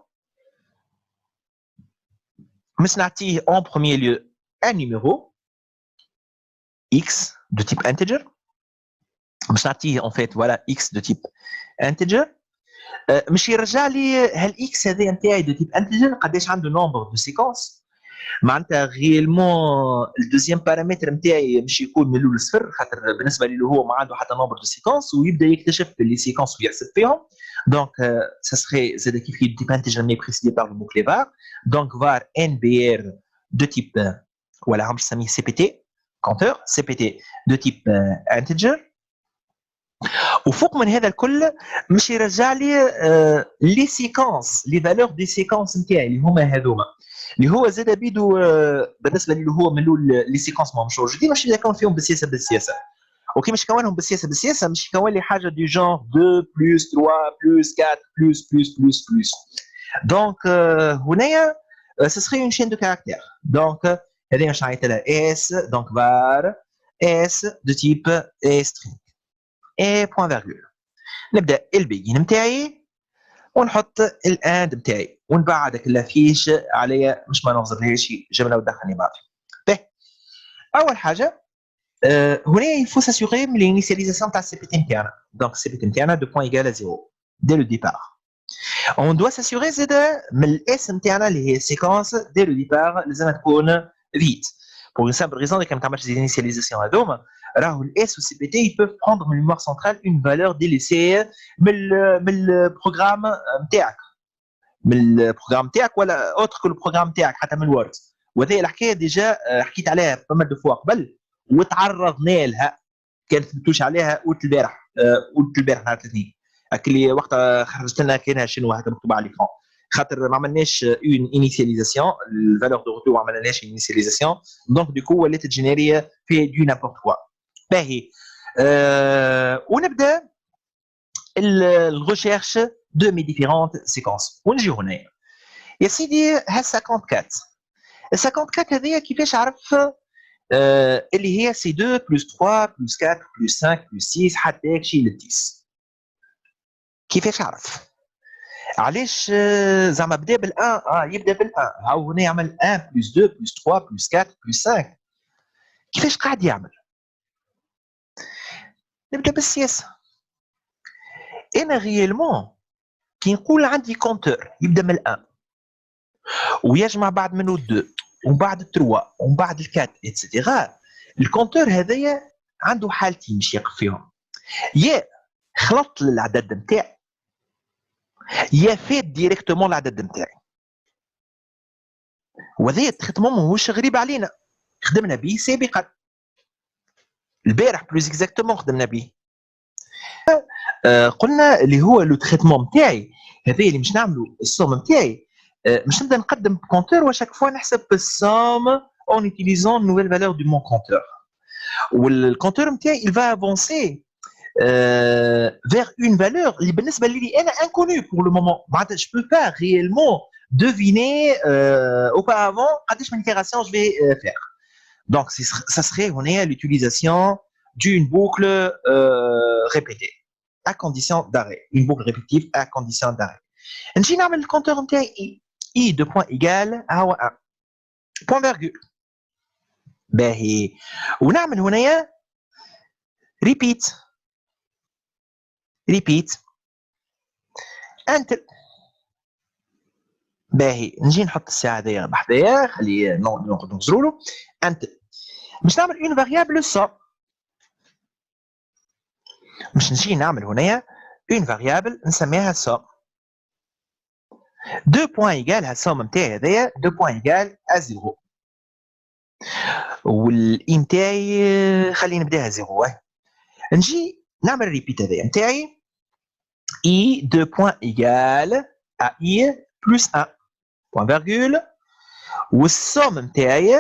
mais نعطيه en premier lieu un numéro x de type integer mais نعطيه en fait voilà x de type integer مش يرجع لي هالاكس هذا نتاعي دو تيب انتجر قداش عنده نومبر دو سيكونس معناتها غيلمون الدوزيام بارامتر نتاعي مش يكون من الاول صفر خاطر بالنسبه لي هو ما عنده حتى نومبر دو سيكونس ويبدا يكتشف لي سيكونس ويحسب فيهم دونك ça serait زاد كيف كي تيب انتجر مي بريسيدي بار لو بوكلي var دونك var nbr de type ولا هم نسميه cpt compteur cpt de type integer وفوق من هذا الكل مش يرجع لي لي سيكونس لي فالور دي سيكونس نتاعي اللي هما هذوما اللي هو زاد بيدو بالنسبه لي هو من الاول لي سيكونس ما مش موجودين مش يكون فيهم بالسياسه اوكي مش يكونهم بالسياسه مش يكون لي حاجه دو جونر 2 بلس 3 بلس 4 بلس دونك هنايا ce serait une chaîne de caractères donc هذه مش نعيطها s donc var s de type string et point virgule نبدا البيجين نتاعي ونحط الاند نتاعي ونبعد كل فيش عليا مش ما نوصلهاش جمله ودخلني بعض باهي اول حاجه هنا il faut s'assurer من l'initialisation تاع السي بي تي نتاعنا دونك السي بي تي نتاعنا دو بوين ايغال ا 0 dès le départ on doit s'assurer زاد من الاس نتاعنا اللي هي السيكونس dès le départ لازم تكون vite pour une simple raison كي ما تعملش دي initialisation هذوما راهو الاس والسي بي تي يبوف prendre من الميموار سنترال une valeur délaissée من البروغرام نتاعك من البروغرام نتاعك ولا اوتر كو البروغرام نتاعك حتى من الوورد وهذه الحكايه ديجا حكيت عليها فما دو فوا قبل وتعرضنا لها كانت بتوش عليها قلت البارح نهار الاثنين اللي وقتها خرجت لنا كاينها شنو هكا مكتوب على الاكران خاطر ما عملناش اون انيسياليزاسيون الفالور دو روتور ما عملناش انيسياليزاسيون دونك دوكو ولات الجينيريه في دو نابورت كوا باهي ونبدا الريشيرش دو مي ديفيرونت سيكونس ونجي هنا يا سيدي ها 54 ال 54 هذه كيفاش عرف اللي هي سي 2 بلس 3 بلس 4 بلس 5 بلس 6 حتى يمشي ل 10 كيفاش عرف علاش زعما بدا بال1 يبدا بال1 هاو هنا يعمل 1 بلس 2 بلس 3 بلس 4 بلس 5 كيفاش قاعد يعمل نبدا بالسياسه انا ريالمون كي نقول عندي كونتور يبدا من ال1 ويجمع بعد منه 2 ومن بعد 3 ومن بعد 4 اتسيتيرا الكونتور هذايا عنده حالتين باش يقف فيهم يا خلطت للعدد نتاعي يا فات ديريكتومون العدد نتاعي وهذا التريتمون ماهوش غريب علينا خدمنا به سابقا البارح بلوز اكزاكتومون خدمنا به قلنا اللي هو لو تريتمون نتاعي هذا اللي مش نعملوا السوم نتاعي مش نبدا نقدم كونتور وشاك فوا نحسب السوم اون utilisant نوفيل فالور دو مون كونتور والكونتور نتاعي il va avancer vers une valeur اللي بالنسبه لي انا inconnue pour le moment معناتها je peux pas réellement deviner auparavant قداش من itération je vais faire donc ça serait هنا l'utilisation d'une boucle répétée à condition d'arrêt une boucle répétitive à condition d'arrêt نجي نعمل الكونتور نتاعي i de point égal هو 1 point virgule باهي ونعمل هنايا repeat انت باهي نجي نحط الساعه هذيا بحذايا خليه نقعد نغزروا له انت باش نعمل اون فاريابل سوم باش نجي نعمل هنايا اون فاريابل نسميها سوم 2 بوين ايغال هالسوم نتاعي هذايا 2 بوين ايغال ا 0 والاي نتاعي خلينا نبداها 0 نجي نعمل ريبيت هذايا نتاعي i 2 points égale à i plus 1 point virgule والسوم نتاعي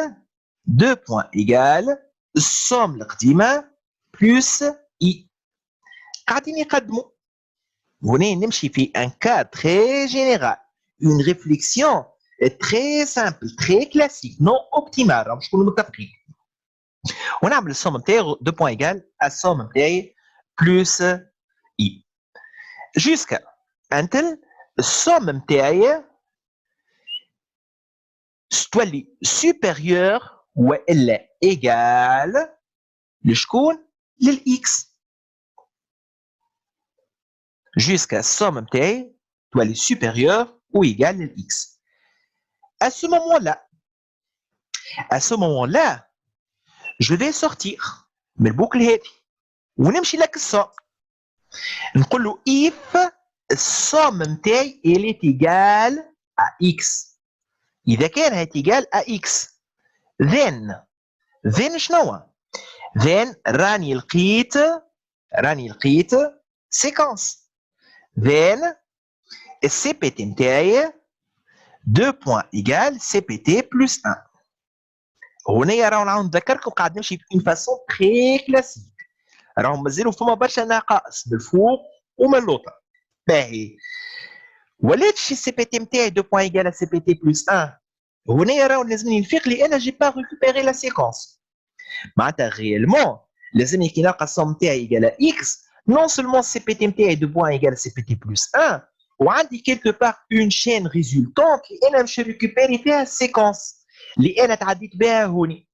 2 points égale السوم القديمه plus i قاعدين يقدموا هنا نمشي في un cas très général une réflexion très simple très classique non optimale راهم نكونوا متفقين ونعمل السوم نتاعي 2 points égale السوم نتاعي plus i jusqu'à until السوم نتاعي تولي supérieur والا égal لشكون للإكس jusqu'à somme نتاعي doit être supérieure ou égale à x. À ce moment-là, je vais sortir من البوكل هذه ونمشي لك الصوم. نقول له if الصوم نتاعي elle est égale à x. إذا كان égal à x then شنو؟ then راني لقيت séquence. then CPT نتاعي 2 points égale CPT plus 1. هنا راهو نعاود نذكركم قاعد نمشي بين فاسون تري كلاسيك. راهو مازالوا فما برشا نقائص من الفوق ومن اللوطه. باهي ولات شي CPT نتاعي 2 points égale à CPT plus 1. هنا راهو لازمني نفيق لي انا جي با ريكوبيري لا سيكونس. معناتها ريالمون لازمني كي نلقى السوم نتاعي ايجال اكس نون سولمون سي بي تي نتاعي دو بوان ايجال سي بي تي بلس 1 وعندي كيلكو بار اون شين ريزولتونت اللي انا باش ريكوبيري فيها السيكونس اللي انا تعديت بها هوني.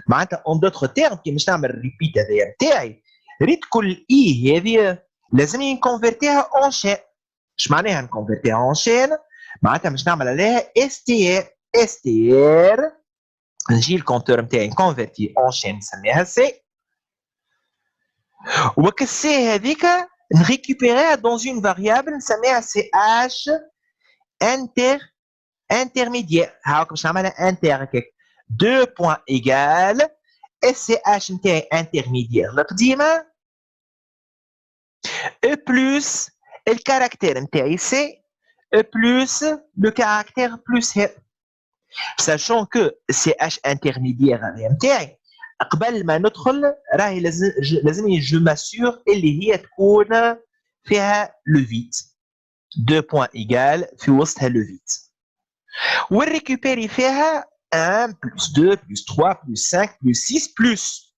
معناتها اون دوتر تيرم كي باش نعمل الريبيت هذايا نتاعي ريت كل اي هذه لازمني نكونفيرتيها اون شين. اش معناها نكونفيرتيها اون شين؟ معناتها باش نعمل عليها اس تي ار نجي الكونتور نتاعي نكونفيرتي اون شين نسميها سي وك السي هذيك نريكوبيريها دون اون فاريابل نسميها سي اش انترميديير. هاك باش نعملها انتر هكاك 2 بوان ايجال اس سي اش نتاعي انترميديير القديمه او بلس الكاركتير نتاعي سي او بلس لو كاركتير بلس هي. sachant que CH intermédiaire نتاعي قبل ما ندخل راهي لازمني جو ماسور اللي هي تكون فيها لو فيت 2 بوان ايجال في وسطها لو فيت ونريكوبيري فيها 1 بلس 2 بلس 3 بلس 5 بلس 6 بلس.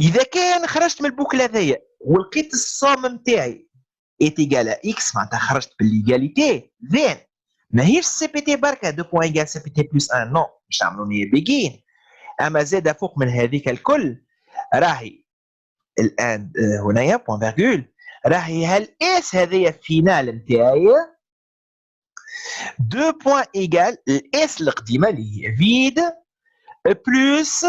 اذا كان خرجت من البوكل هذايا ولقيت الصوم نتاعي ايت ايجال اكس معناتها خرجت بالليغاليتي زين ماهيش سي بي تي بركه 2 بوان ايجال سي بي تي بلس 1 نو باش نعملوا نيه بيجين. اما زاد فوق من هذيك الكل راهي الان هنايا بوان فيرغول راهي هالاس هذيا فينال نتاعي 2 بوان ايجال الاس القديمه اللي هي فيد بلس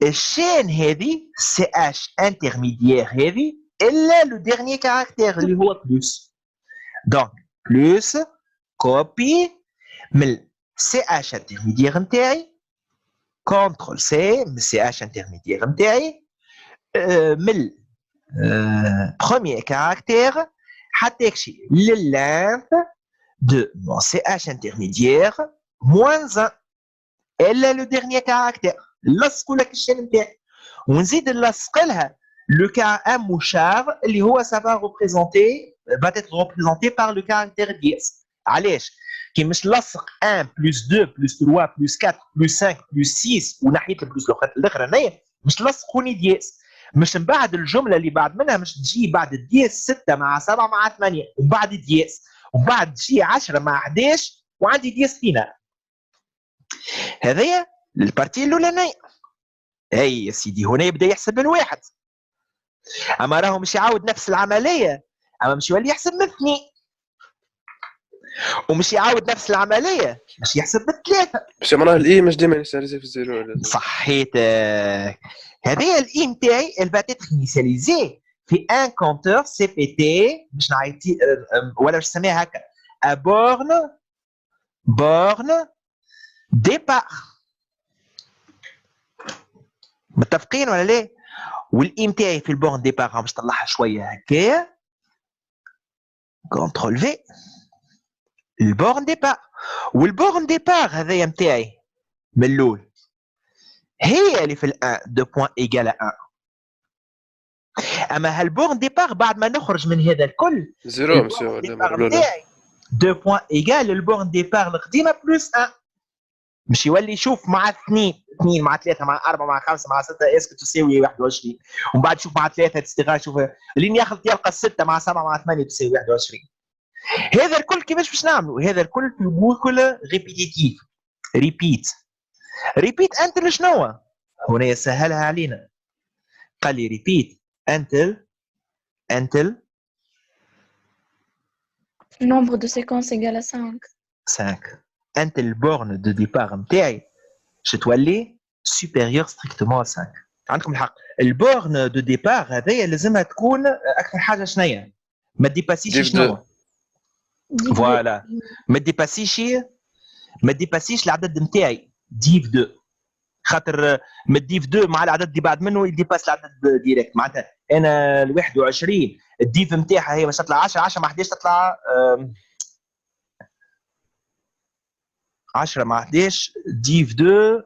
الشين هذه سي اش انترميديير هذه الا لو ديرني كاركتير اللي هو بلس. دونك بلس كوبي من سي اش انترميديير نتاعي كونترول سي من سي اش انترميديير نتاعي من بروميير كاركتير حتى يكشي لللينث دو مون سي اش انترميديير موان 1 الا لو ديرني كاركتير نلصقوا لك الشين نتاعي ونزيد نلصق لها لو كا ان موشار اللي هو سافا ريبريزونتي va être représenté par le caractère 10. علاش؟ كي مش نلصق 1 بلس 2 بلس 3 بلس 4 بلس 5 بلس 6 وناحيه البلس الاخرى هنايا مش نلصقوني 10 مش من بعد الجمله اللي بعد منها مش تجي بعد 10 6 مع 7 مع 8 ومن بعد 10 ومن بعد تجي 10 مع 11 وعندي 10 فينا. هذايا للبارتي الاولانيه. اي يا سيدي هنا يبدا يحسب من واحد اما راهو مش يعاود نفس العمليه اما مش يولي يحسب من 2 ومش يعاود نفس العمليه مش يحسب بالثلاثه. بس معناها الاي مش ديما ينيسياليزي في الزيرو. صحيتك. هذه الاي نتاعي elle va être initialisée في ان كونتور سي بي تي باش نعيطي ولا باش نسميها هكا بورن ديبار. متفقين ولا لا؟ والاي نتاعي في البورن ديبار باش نطلعها شويه هكايا كونترول في البورن ديبار. والبورن ديبار هذايا نتاعي من الاول هي اللي في الان 2 بوان ايجال 1. اما هالبورن ديبار بعد ما نخرج من هذا الكل زيرو مسيو 2 بوان ايجال البورن ديبار القديمه بلس 1 مش يولي يشوف مع 2 مع 3 مع 4 مع 5 مع 6 اسكو تساوي 21 ومن بعد شوف مع 3 تستغل شوف اللي ياخذ يلقى 6 مع 7 مع 8 تساوي 21. هذا الكل كيفاش باش نعملوا؟ هذا الكل في بوكل ريبيتيتيف ريبيت انت شنو هنا يسهلها علينا قال لي ريبيت انتل انتل Nombre de séquences égale à 5. 5 انتل borne de départ نتاعي باش تولي supérieur strictement à 5. عندكم الحق. البورن دو ديبار هذايا لازمها تكون اكثر حاجه شنيا ما ديباسيش ديف شنو فوالا ما ديباسيش العدد نتاعي ديف 2 خاطر ما ديف 2 مع العدد اللي بعد منه يديباس العدد ديريكت معناتها انا ال 21 الديف نتاعها هي باش تطلع 10 10 مع 11 تطلع 10 مع 11 ديف 2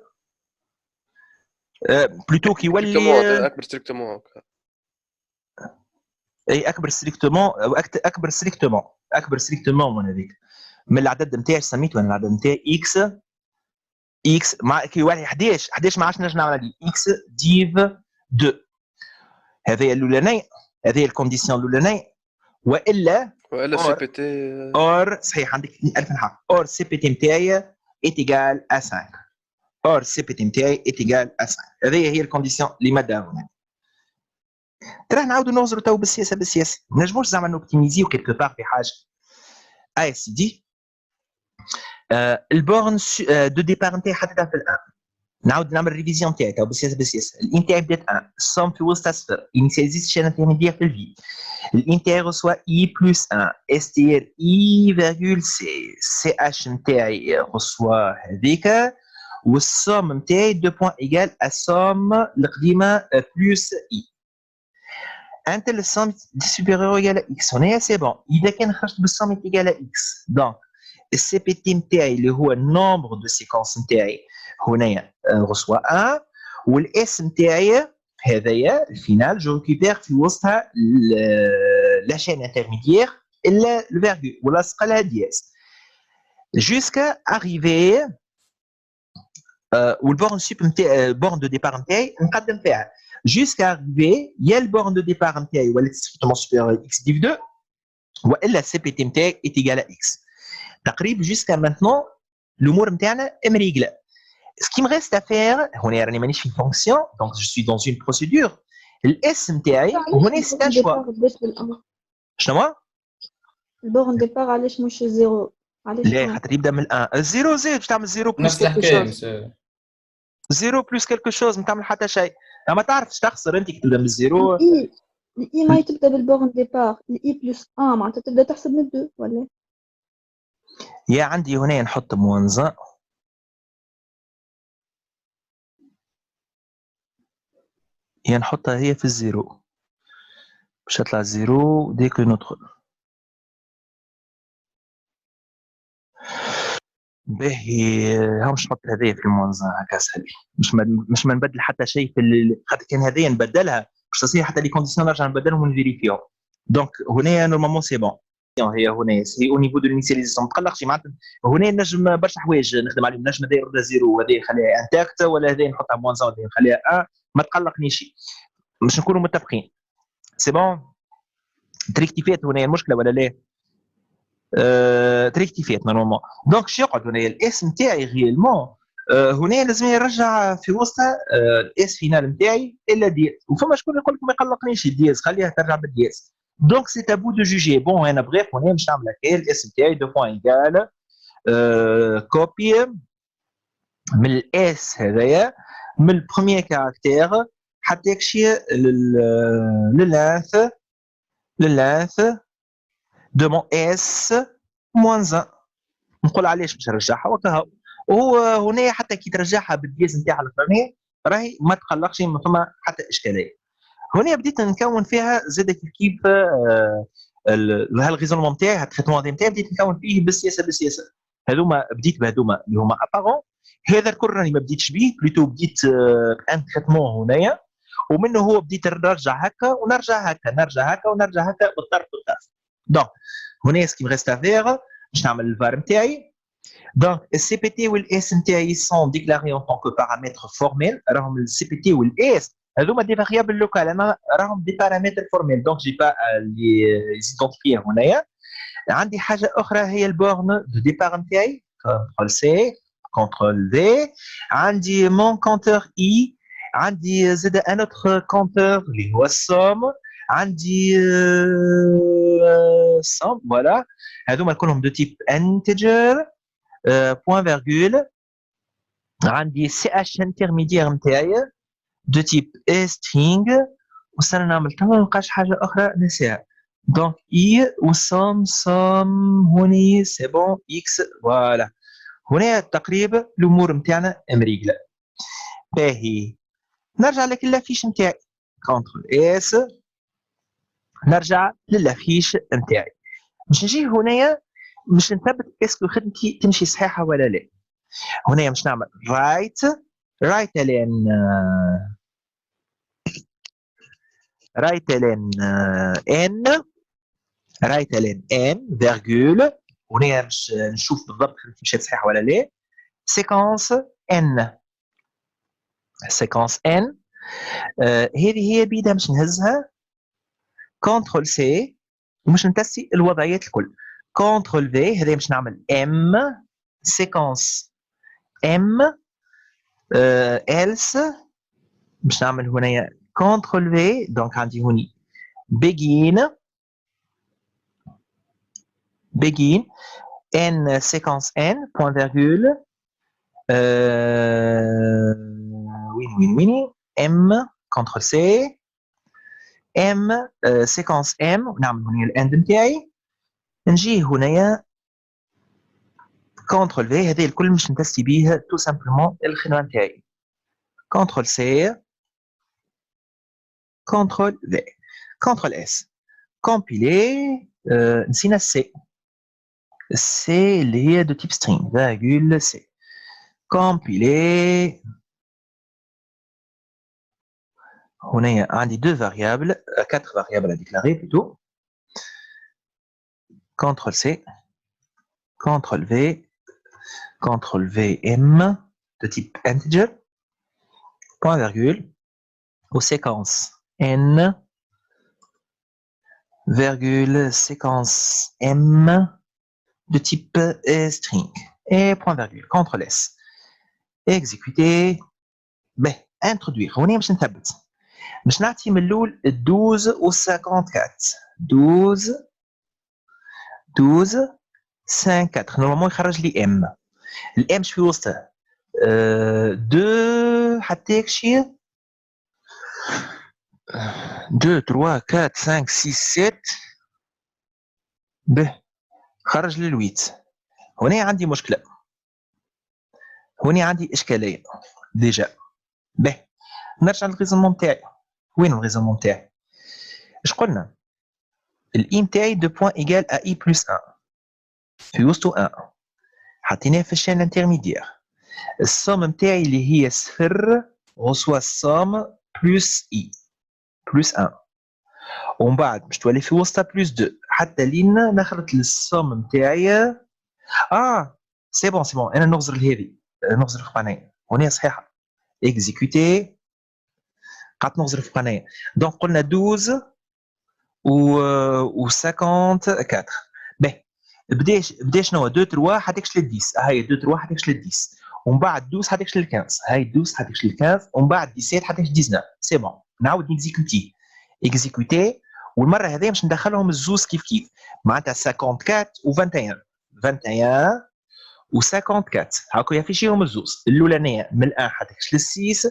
بلوتو كي يولي اكبر ستريكتومون اي اكبر ستريكتومون من هذيك من العدد نتاعي سميته انا العدد نتاعي اكس مع كي يولي 11 مع 10 نجم نعمل هذه اكس ديف 2 هذه الاولانيه هذه الكونديسيون الاولانيه والا سي بي تي اور صحيح عندك الف الحق اور سي بي تي نتاعي est égal à 5 or CPT نتاعي est égal à 5 هذه هي الكونديسيون اللي مداومه ترى نعاودوا نوصلوا تو بالسياسه ما نجموش زعما نوبتيميزيو كيلكو بار في حاجه اي سي دي البورن دو ديبار نتاعي حطيتها في الان نعاود نعمل ريفيزيون نتاعي تو بالسياسه الانتاعي بدات 1 السوم في وسط صفر انيسياليزيس شين انترميديير في الفي الانتاعي رسوا اي بلس 1 استير اي فيرغول سي سي اش نتاعي رسوا هذيك والسوم نتاعي 2 بوان ايغال ا سوم القديمه بلس اي انت السوم سوبيريور ايغال اكس هنا سي بون اذا كان خرجت بالسوم ايغال اكس دونك السي بي تي نتاعي اللي هو النومبر دو سيكونس نتاعي هنايا رسوا 1 والاس نتاعي هذايا الفينال جو ريكوبير في وسطها لا شين انترميديير الا الفيرغول ولا سقلها دياز جوسكا اريفي والبورن سوب نتاعي البورن دو ديبار نتاعي نقدم فيها جوسكا اريفي يا البورن دو ديبار نتاعي ولات ستريكتومون سوبيريور اكس ديف 2 والا السي بي تي نتاعي ايت ايغال اكس تقريبا جوسكا مانتنون الامور نتاعنا مريقله. Ce qui me reste à faire, هنا راني مانيش في فونكسيون دونك جو سوي دون اون بروسيدور الاس نتاعي وهنا سي ان شوا شنو البورن ديبار علاش مش زيرو علاش لا خاطر يبدا من 1 الزيرو زيد باش تعمل زيرو بلس نفس الحكايه زيرو بلس كلكو شوز ما تعمل حتى شيء ما تعرفش تخسر انت كي تبدا من الزيرو الاي ما تبدا بالبورن ديبار الاي بلس 1 معناتها تبدا تحسب من 2 ولا يا عندي هنا نحط موانزا هي نحطها هي في الزيرو باش تطلع زيرو ديك ندخل باهي ها مش نحط هذايا في الموانزا هكا سهل مش ما نبدل حتى شيء في خاطر كان هذايا نبدلها باش تصير حتى لي كونديسيون نرجع نبدلهم ونفيريفيو دونك هنا نورمالمون سي بون هي هنا سي او نيفو دو لينيسياليزاسيون ما تقلقش معناتها هنا نجم برشا حوايج نخدم عليهم نجم هذا يرد زيرو وهذا نخليها انتاكت ولا هذا نحطها موانزا وهذا نخليها 1 ما تقلقنيش باش نكونوا متفقين سي بون تريكتيفيت هنا المشكله ولا لا تريكتيفيت نورمالمون دونك شو يقعد هنا الاسم تاعي ريالمون هنا لازم يرجع في وسطها الاس فينال نتاعي الا دياز وفما شكون يقول لك ما يقلقنيش الدياز خليها ترجع بالدياز دونك سي تابو دو جوجي بون انا بريف هنا باش نعمل هكا الاسم تاعي دو بوان ايكال كوبي من الاس هذايا من البروميير كاركتير حتى يكشي لللانث دو مون اس موان 1 نقول علاش باش نرجعها وكا وهو هنا حتى كي ترجعها بالدياز نتاعها الاخرانيه راهي ما تقلقش ما فما حتى اشكاليه هنا بديت نكون فيها زاد كيف هالغيزونمون نتاعي التريتمون نتاعي بديت نكون فيه بالسياسه هذوما بديت بهذوما اللي هما ابارون هذا الكل راني ما بديتش به بلوتو بديت بان تريتمون هنايا ومنه هو بديت نرجع هكا ونرجع هكا ونرجع هكا بالطرف دونك هنا سكي ريست افير باش نعمل الفار نتاعي دونك السي بي تي والاس نتاعي سون ديكلاري اون طونك بارامتر فورميل راهم السي بي تي والاس هذوما دي فاريابل لوكال انا راهم دي بارامتر فورميل دونك جي با لي ايدونتيفيي هنايا عندي حاجه اخرى هي البورن دو ديبار نتاعي كنترول سي كنترول في عندي مون كونتور اي عندي زاد ان اوتر كونتور اللي هو السوم عندي somme voilà هذوما كلهم de type integer point virgule عندي ch intermédiaire نتاعي de type string وصرنا نعمل تو ما نلقاش حاجه اخرى نسيها دونك اي وصم هوني سي بون اكس فوالا هنا تقريب الامور نتاعنا مريقله باهي نرجع لك للافيش نتاعي كونترول اس نرجع للافيش نتاعي باش نجي هنايا باش نثبت اسكو خدمتي تمشي صحيحه ولا لا هنايا باش نعمل رايت لين ان فيرغول هنا باش نشوف بالضبط مشات صحيحه ولا لا سيكونس ان هذه هي بيدها باش نهزها كنترول سي ومش نتسي الوضعيات الكل كنترول في هذا باش نعمل ام سيكونس ام إلس باش نعمل هنايا كنترول في دونك عندي هوني begin n séquence n point virgule وين m CTRL C m séquence m ونعمل هنا الاند نتاعي نجي هنايا CTRL V هذا الكل باش نتسي بيه تو سامبلومون الخدمه نتاعي CTRL C CTRL V CTRL S compiler نسينا السي السي اللي هي دو تيب string virgule C compiler هنا عندي deux variables 4 variables à déclarer plutôt CTRL C CTRL V CTRL VM de type integer point virgule aux séquences n virgule séquence m de type string et point virgule CTRL S exécuter ben introduire هنا باش نثبت باش نعطي من الاول 12 و 54 12 54 نورمالمون يخرج لي ام الام في وسطه 2 حتى يكشي 2 3 4 5 6 7 به خرج لي 8 هنا عندي مشكله هنا عندي اشكاليه ديجا به نرجع للريزونمون تاعي وين الريزونمون تاعي اش قلنا الاي نتاعي دو بوين ايغال ا اي بلس 1 في وسطو 1 حطيناه في الشين انترميديير السوم نتاعي اللي هي صفر غوسوا السوم بلس اي بلس 1 ومن بعد باش تولي في وسطها بلس 2 حتى لين نخرج للسوم نتاعي سي بون انا نغزر لهذه نغزر في قناه هنا صحيحه اكزيكوتي قعدت نغزر في قناه دونك قلنا 12 و 54 باهي بدا شنو 2 3 حتكش لل 10 هاي 2 3 حتكش لل 10 ومن بعد 12 حتكش لل 15 هاي 12 حتكش لل 15 ومن بعد 17 حتكش 19 سي بون نعاود اكزيكوتي والمره هذه باش ندخلهم الزوز كيف معناتها 54 و 21 و 54 هاكو يافيشيهم الزوز الاولانيه من 1 حتكش لل 6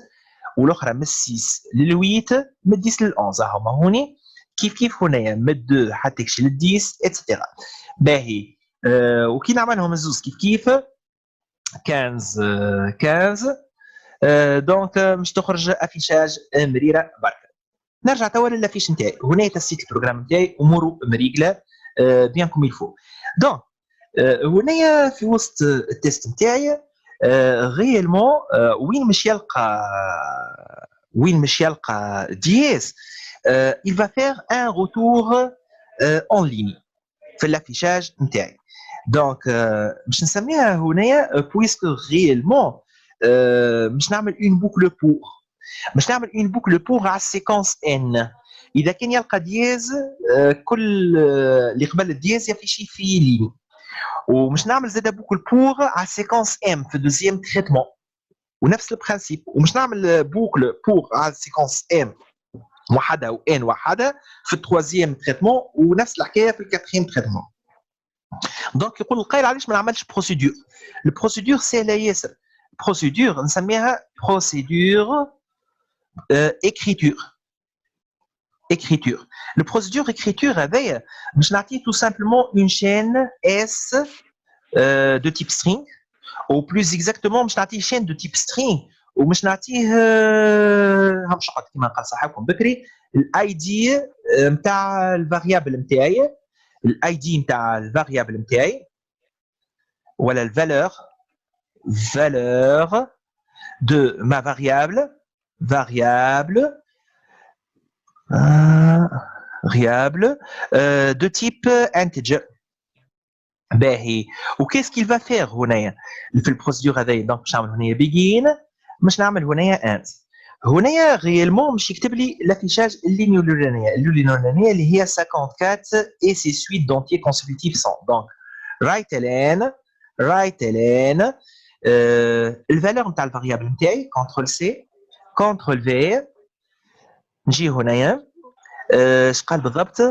والاخرى من 6 لل 8 من 10 لل 11 هما هوني كيف هنايا من 2 حتكش لل 10 اتسيتيرا باهي وكي نعملهم الزوز كيف 15 دونك باش تخرج افيشاج مريره برك نرجع توا للافيش نتاعي هنا تسيت البروغرام نتاعي اموره مريقله بيان كوم يلفو دونك هنايا في وسط التيست نتاعي غيالمون وين مش يلقى دياز il va faire un retour en ligne في الافيشاج نتاعي دونك باش نسميها هنايا بويسكو غيالمون باش نعمل اون بوكل بور على السيكونس ان اذا كان يلقى دياز كل اللي قبل الدياز يفيشي في لين ومش نعمل زاده بوكل بور على السيكونس ام في الدوزيام تريتمون ونفس البرانسيب ومش نعمل بوكل بور على السيكونس ام وحده و ان وحده في التروازيام تريتمون ونفس الحكايه في الكاتريام تريتمون. دونك يقول القائل علاش ما نعملش بروسيدور. البروسيدور سهله ياسر. بروسيدور نسميها بروسيدور écriture. Écriture. Le procédure écriture هذايا باش نعطيه tout simplement une chaîne S de type string ou plus exactement باش نعطيه chaîne de type string ومش نعطيه همش قد كما قال صاحبكم بكري الاي دي نتاع الفاريابل نتاعي الاي دي نتاع الفاريابل نتاعي ولا الفالور de ma variable de type integer. باهي وكيس qu'il va faire هنايا في البروسيدور هذايا دونك باش نعمل هنايا begin باش نعمل هنايا end هنايا غيالمون باش يكتب لي لافيشاج اللينيو الاولانيه اللي هي 54 et ses suites d'entiers consécutifs sont donc right ln الفالور نتاع الفاريابل نتاعي كونترول سي كونترول في نجي هنايا اش قال بالضبط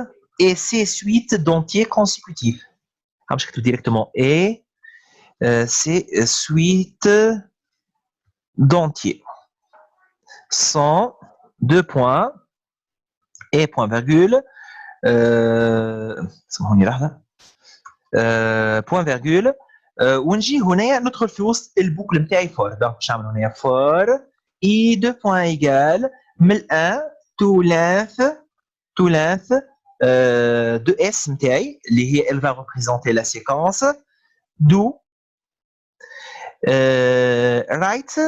et ses suites d'entiers consécutifs باش نكتب ديريكتومون et ses suites d'entiers sans deux points et point virgule سمحوني لحظه point virgule ونجي هنايا ندخل في وسط البوكل نتاعي فور دونك باش نعمل هنايا فور اي دو بوين ايغال من 1 تو لينث دو اس نتاعي اللي هي elle va représenter la séquence d'où right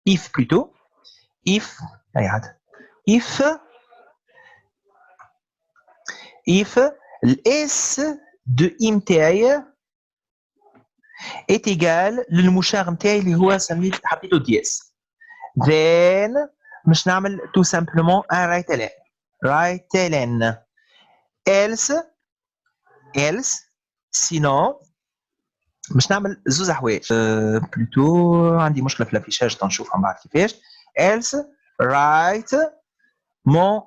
if plutôt if الاس دو اي نتاعي est égal للمشار نتاعي اللي هو سميت حطيته دياس then باش نعمل tout simplement un right ln else sinon باش نعمل زوز حوايج بلوتو عندي مشكله في الافيشاج تنشوفها من بعد كيفاش else write mon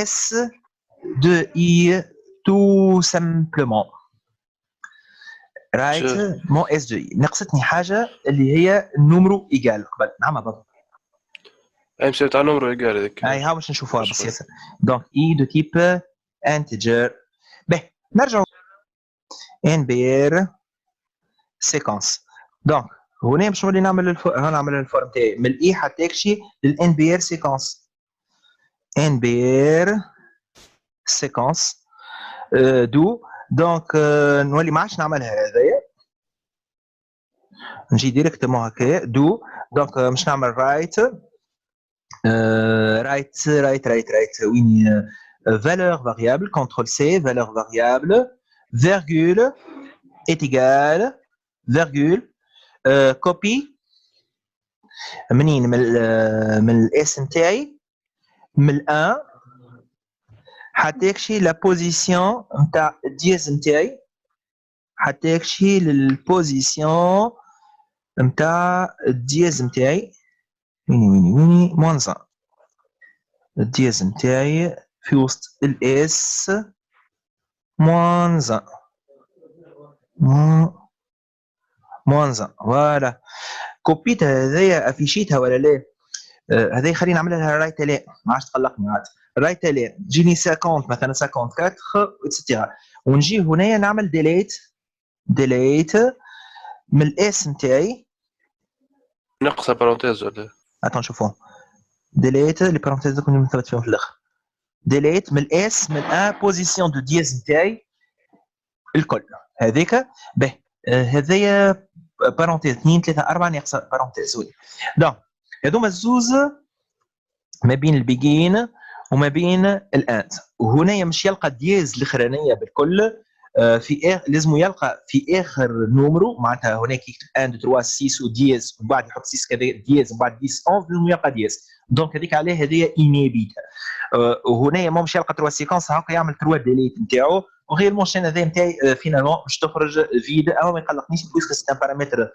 s de i tout simplement رايت مو اس جي نقصتني حاجه اللي هي نومرو ايجال قبل نعم بالضبط اي مساوي تاع نومرو ايجال هذيك اي ها باش نشوفوها بس ياسر دونك اي دو تيب انتجر باهي نرجعوا ان بي ار سيكونس دونك هنا باش نولي نعمل الفورم تاعي من الاي حتى يكشي للان بي ار سيكونس ان بي ار سيكونس دو دونك نولي ما عادش نعملها هذايا نجي ديريكتومون هكايا دو دونك باش نعمل رايت وين valeur variable contrôle C valeur variable virgule est égal virgule copy منين من الاس نتاعي من 1 حتى يكشي لا بوزيسيون نتاع الدياز نتاعي حتى يكشي للبوزيسيون نتاع الدياز نتاعي ويني موانزا الدياز نتاعي في وسط الاس موانزا فوالا كوبيت هذايا افيشيتها ولا لا هذايا خلينا نعمل لها رايت لين ما عادش تقلقني عاد رايت لين تجيني 50 مثلا 54 اتسيتيرا ونجي هنايا نعمل ديليت من الاس نتاعي نقص بارونتيز ولا اتون شوفوا ديليت لي بارونتيز كنا مثبت فيهم في الاخر ديليت من الاس من ان بوزيسيون دو دياز نتاعي الكل هذيك به هذايا بارونتيز 2 3 4 ناقص بارونتيز وي دونك هذوما الزوز ما بين البيجين وما بين الاند وهنا مش يلقى الدياز الاخرانيه بالكل في لازم يلقى في اخر نومرو معناتها هناك يكتب 1 2 3 6 ودياز ومن بعد يحط 6 كذا دياز ومن بعد 10 11 لازم يلقى دياز دونك هذيك عليه هذه انيبيت وهنا ما مش يلقى 3 سيكونس هكا يعمل 3 ديليت نتاعو وغير الشين هذا نتاعي فينالمون باش تخرج فيد او ما يقلقنيش بويسك سي ان بارامتر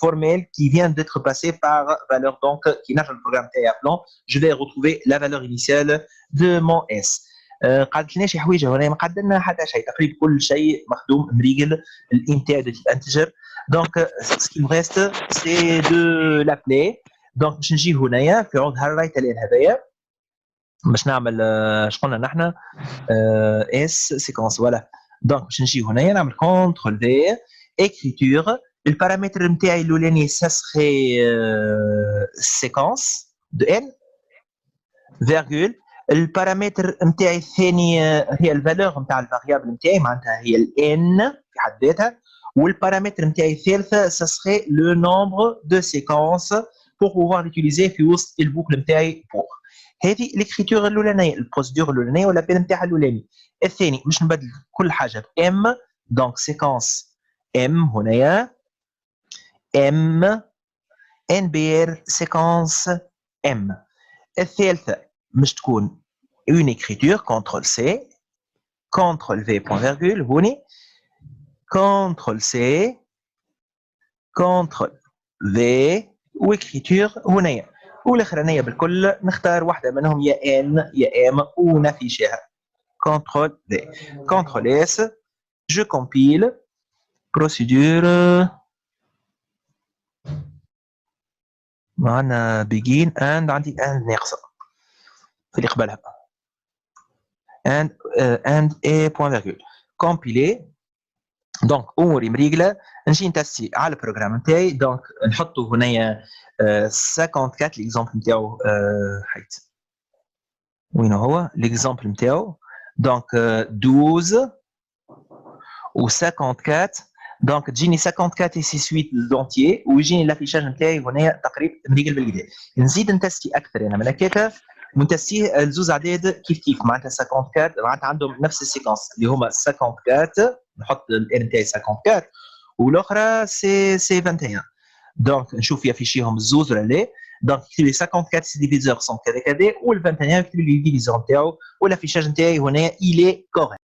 formel qui vient d'être passé par valeur donc qui نرجع البروغرام تاعي ابلون je vais retrouver la valeur initiale de mon s. قعدت لنا شي حويجه هنا ما قعدنا حتى شيء تقريبا كل شيء مخدوم مريقل الانت تاعي دو انتجر دونك سكي مو ريست سي دو لابلي دونك باش نجي هنايا في عود هالرايت لين هذايا باش نعمل اش قلنا نحن اس سيكونس فوالا دونك باش نجي هنايا نعمل كونترول في écriture البارامتر نتاعي الاولاني ça serait séquence de n virgule البارامتر نتاعي الثاني هي الفالور نتاع الفاريابل نتاعي معناتها هي الان في حد ذاتها والبارامتر نتاعي الثالثه ça serait le nombre de séquences pour pouvoir l'utiliser في وسط البوكل نتاعي pour هذه l'écriture الاولانيه البروسيدور الاولانيه ولا بين نتاعها الاولاني الثاني باش نبدل كل حاجه ام دونك سيكونس ام هنايا ام nbr séquence m الثالثه مش تكون une écriture CTRL C CTRL V point virgule هوني CTRL C CTRL V وإكريتور هنايا والاخرانيه بالكل نختار واحده منهم يا ان يا ام ونفيشها CTRL V CTRL S je compile procédure معنا begin and عندي and ناقصه في اللي قبلها and a point virgule compiler دونك اموري مريقله نجي نتستي على البروغرام نتاعي دونك نحطوا هنايا 54 ليكزامبل نتاعو حيت وين هو ليكزامبل نتاعو دونك 12 و 54 دونك تجيني 54 et 68 لونتيي ويجيني لافيشاج نتاعي هنايا تقريبا مريقل بالكدا نزيد نتستي اكثر انا من هكاك ونتستيه الزوز اعداد كيف معناتها 54 معناتها عندهم نفس السيكونس اللي هما 54 نحط الان نتاعي 54 والاخرى سي 21 دونك نشوف يافيشيهم الزوز ولا لا دونك يكتب لي 54 سي ديفيزور سون كذا كذا وال 21 يكتب لي الديفيزور نتاعو والافيشاج نتاعي هنا الي كوريكت